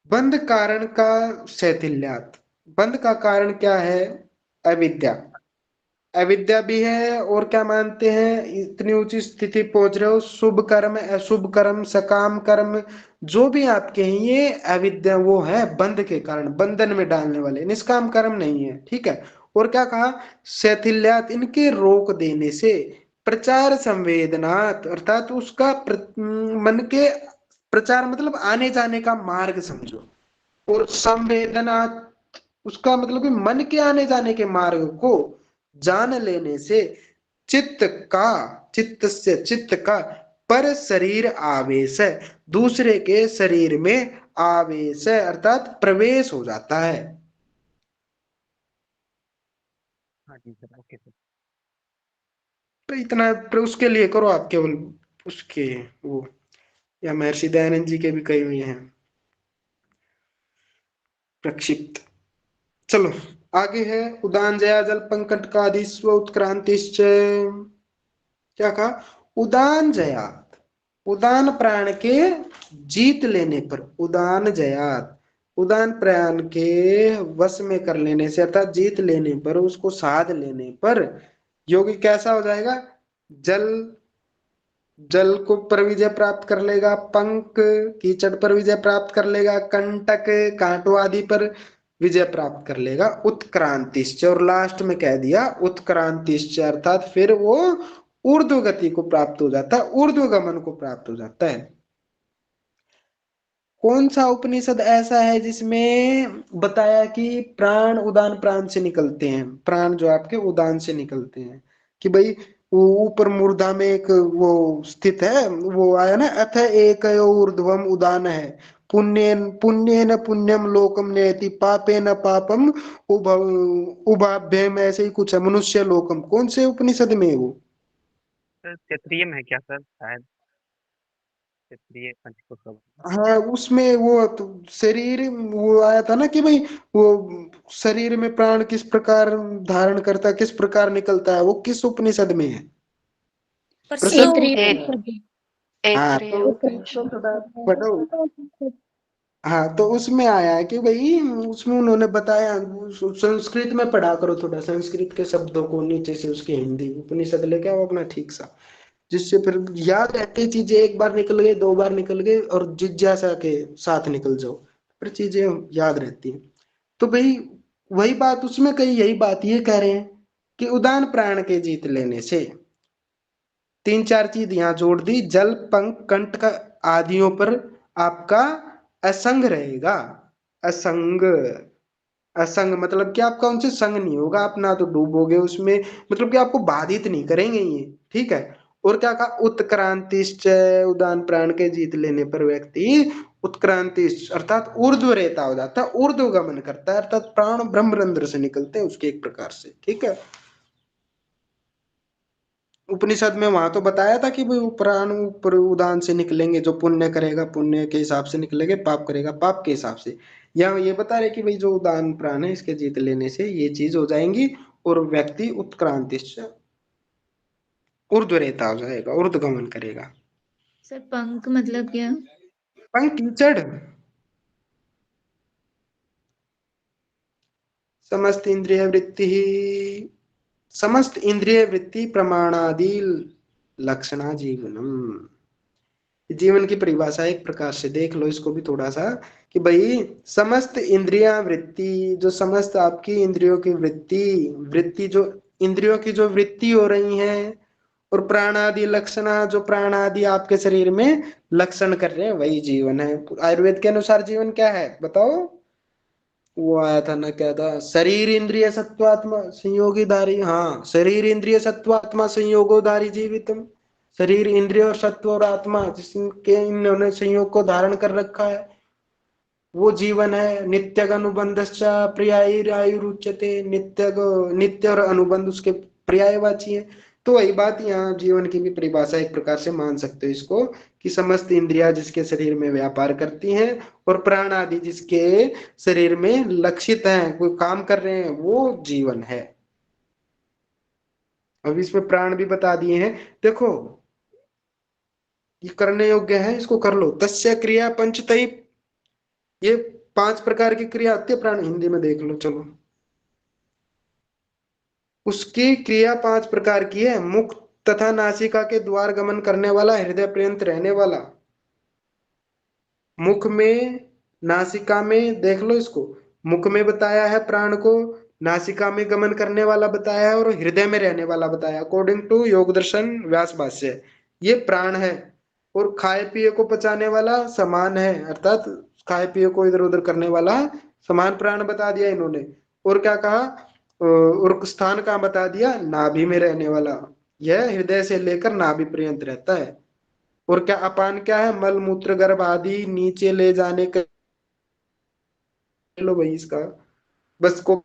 Speaker 1: बंध कारण का शैथिल्यात। बंध का कारण क्या है? अविद्या। अविद्या भी है, और क्या मानते हैं, इतनी ऊंची स्थिति पहुंच रहे हो, शुभ कर्म अशुभ कर्म सकाम कर्म जो भी आपके हैं, ये अविद्या वो है बंध के कारण, बंधन में डालने वाले, निष्काम कर्म नहीं है, ठीक है। और क्या कहा? शैथिल्यात, इनके रोक देने से, प्रचार संवेदनात्, अर्थात उसका मन के प्रचार मतलब आने जाने का मार्ग समझो, और संवेदनात् उसका मतलब कि मन के आने जाने के मार्ग को जान लेने से, चित्त का, चित्त से, चित्त का पर शरीर आवेश है, दूसरे के शरीर में आवेश है, अर्थात प्रवेश हो जाता है।
Speaker 2: हाँ जी सर, ओके सर।
Speaker 1: तो इतना तो उसके लिए करो आप केवल, उसके वो, या महर्षि दयानंद जी के भी कई हुए हैं प्रक्षिप्त। चलो आगे है, उदान जया जल पंकट का स्व उत्क्रांतिश्च। क्या कहा? उदान जयात, उदान प्राण के जीत लेने पर, उदान जयात, उदान प्राण के वश में कर लेने से, अर्थात जीत लेने पर, उसको साध लेने पर योगी कैसा हो जाएगा? जल, जल को पर विजय प्राप्त कर लेगा, पंक कीचड़ पर विजय प्राप्त कर लेगा, कंटक कांटों आदि पर विजय प्राप्त कर लेगा, उत्क्रांतिश्च, और लास्ट में कह दिया उत्क्रांतिश्च, अर्थात फिर वो ऊर्ध्व गति को प्राप्त हो जाता है, ऊर्ध्व गमन को प्राप्त हो जाता है। कौन सा उपनिषद ऐसा है जिसमें बताया कि प्राण उदान प्राण से निकलते हैं, प्राण जो आपके उदान से निकलते हैं, कि भाई वो ऊपर मूर्धा में एक वो स्थित है, वो आया ना, अथ एक ऊर्ध्वम उदान है, पुण्य पुण्य न पुण्यम लोकम नेति पापे न पापम उभाभ्यम, ऐसे ही कुछ है, मनुष्य लोकम। कौन से उपनिषद में है वो?
Speaker 2: सर क्षेत्रीय में है क्या सर, शायद क्षेत्रीय पंचकोश।
Speaker 1: हाँ उसमें वो तो शरीर वो आया था ना कि भाई वो शरीर में प्राण किस प्रकार धारण करता है, किस प्रकार निकलता है, वो किस उपनिषद में है? प्रसन्न। हाँ
Speaker 5: ऐत्रेय
Speaker 1: तो
Speaker 5: उपनिषद।
Speaker 1: थोड़ा पढ़ो। हाँ तो उसमें आया है कि भाई उसमें उन्होंने बताया, संस्कृत में पढ़ा करो थोड़ा, संस्कृत के शब्दों को नीचे से उसकी हिंदी उपनिषद लेके आओ अपना ठीक सा, जिससे फिर याद रहती चीजें, एक बार निकल गई, दो बार निकल गई, और जिज्ञासा के साथ निकल जाओ, फिर चीजें याद रहती हैं। तो भाई वही बात उसमें कही, यही बात ये कह रहे हैं कि उदान प्राण के जीत लेने से, तीन चार चीज यहाँ जोड़ दी, जल पंख कंठ का आदियों पर आपका असंग रहेगा, असंग, असंग मतलब कि आपका उनसे संग नहीं होगा, आप ना तो डूबोगे उसमें, मतलब कि आपको बाधित नहीं करेंगे ये, ठीक है। और क्या कहा? उत्क्रांतिश्च, उदान प्राण के जीत लेने पर व्यक्ति उत्क्रांति अर्थात ऊर्ध्व रेता हो जाता है, ऊर्ध्व गमन करता है, अर्थात प्राण ब्रह्मरंध्र से निकलते हैं उसके एक प्रकार से, ठीक है। उपनिषद में वहां तो बताया था कि भाई वो प्राण ऊपर उदान से निकलेंगे, जो पुण्य करेगा पुण्य के हिसाब से निकलेंगे, पाप करेगा पाप के हिसाब से। यहाँ ये बता रहे कि भाई जो उदान प्राण है इसके जीत लेने से ये चीज हो जाएंगी, और व्यक्ति उत्क्रांति ऊर्ध्व रेता हो जाएगा, ऊर्ध्व गमन करेगा।
Speaker 3: सर पंख मतलब क्या?
Speaker 1: पंख कीचड़, समस्त इंद्रिय वृत्ति ही, समस्त इंद्रिय वृत्ति प्रमाणादि लक्षणा जीवनम। जीवन की परिभाषा एक प्रकार से देख लो इसको भी थोड़ा सा, कि भाई समस्त इंद्रिया वृत्ति, जो समस्त आपकी इंद्रियों की वृत्ति, वृत्ति जो इंद्रियों की जो वृत्ति हो रही है, और प्राणादि लक्षणा, जो प्राण आदि आपके शरीर में लक्षण कर रहे हैं, वही जीवन है। आयुर्वेद के अनुसार जीवन क्या है बताओ? वो आया था ना, क्या था, शरीर इंद्रिय सत्वात्मा संयोगीधारी, हाँ शरीर इंद्रिय सत्वात्मा संयोगोधारी जीवितम, शरीर इंद्रिय और सत्व और आत्मा जिसके इन्होंने संयोग को धारण कर रखा है, वो जीवन है। नित्य अनुबंध पर्यायरुच्यते, नित्य नित्य और अनुबंध उसके पर्यायवाची है। तो वही बात, यहाँ जीवन की भी परिभाषा एक प्रकार से मान सकते हो इसको, कि समस्त इंद्रिया जिसके शरीर में व्यापार करती हैं और प्राण आदि जिसके शरीर में लक्षित हैं, कोई काम कर रहे हैं, वो जीवन है। अब इसमें प्राण भी बता दिए हैं, देखो ये करने योग्य है, इसको कर लो। तस्य क्रिया पंचतई, ये 5 प्रकार की क्रिया आती है प्राण, हिंदी में देख लो चलो। उसकी क्रिया 5 प्रकार की है, मुख तथा नासिका के द्वार गमन करने वाला, हृदय पर्यंत रहने वाला। मुख में, नासिका में, देख लो इसको, मुख में बताया है प्राण को, नासिका में गमन करने वाला बताया है, और हृदय में रहने वाला बताया, अकॉर्डिंग टू योग दर्शन व्यास भाष्य। ये प्राण है। और खाए पिए को पचाने वाला समान है, अर्थात खाए पिए को इधर उधर करने वाला समान प्राण बता दिया इन्होंने। और क्या कहा, और स्थान कहाँ बता दिया, नाभि में रहने वाला। यह हृदय से लेकर नाभि पर्यंत रहता है। और क्या अपान क्या है, मल मूत्र गर्भ आदि नीचे ले जाने के, लो भाई इसका, बस को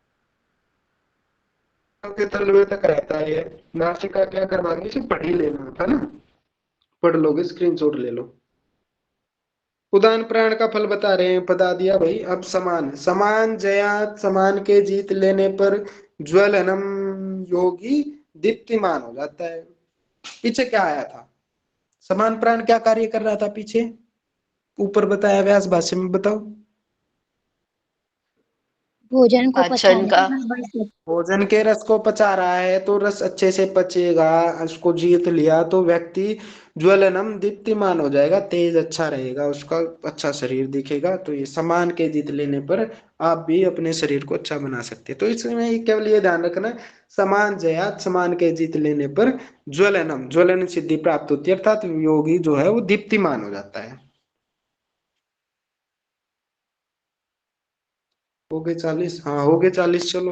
Speaker 1: के तलवे तक रहता है ये। नासिका क्या करवाएंगे, इसे पढ़ ही लेना था ना, पढ़ लोगे, स्क्रीनशॉट ले लो। उदान प्राण का फल बता रहे हैं, बता दिया भाई। अब समान, समान जयात, समान के जीत लेने पर ज्वलनम योगी दीप्तिमान हो जाता है। पीछे क्या आया था, समान प्राण क्या कार्य कर रहा था पीछे, ऊपर बताया व्यास भाष्य में, बताओ।
Speaker 6: भोजन को पचा
Speaker 5: पाचन का
Speaker 1: भोजन के रस को पचा रहा है, तो रस अच्छे से पचेगा, उसको जीत लिया तो व्यक्ति ज्वलनम दीप्तिमान हो जाएगा, तेज अच्छा रहेगा, उसका अच्छा शरीर दिखेगा। तो ये समान के जीत लेने पर आप भी अपने शरीर को अच्छा बना सकते हैं। तो इसमें केवल ये ध्यान रखना, समान जयात, समान के जीत लेने पर ज्वलनम, ज्वलन सिद्धि प्राप्त होती है, अर्थात योगी जो है वो दीप्तिमान हो जाता है। हो गए 40, हाँ हो गए 40, चलो।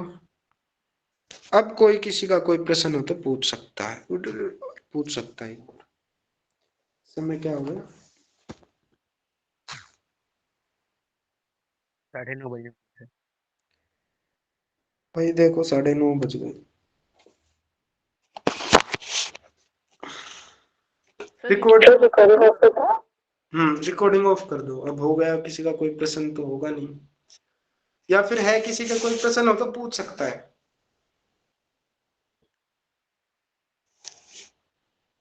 Speaker 1: अब कोई किसी का कोई प्रश्न हो तो पूछ सकता है, पूछ सकता है। समय क्या हो गया,
Speaker 2: 9:30 बजे।
Speaker 1: भाई देखो 9:30 बज गए। रिकॉर्डिंग ऑफ कर दो। अब हो गया, किसी का कोई प्रश्न तो होगा नहीं, या फिर है किसी का कोई प्रश्न हो तो पूछ सकता है।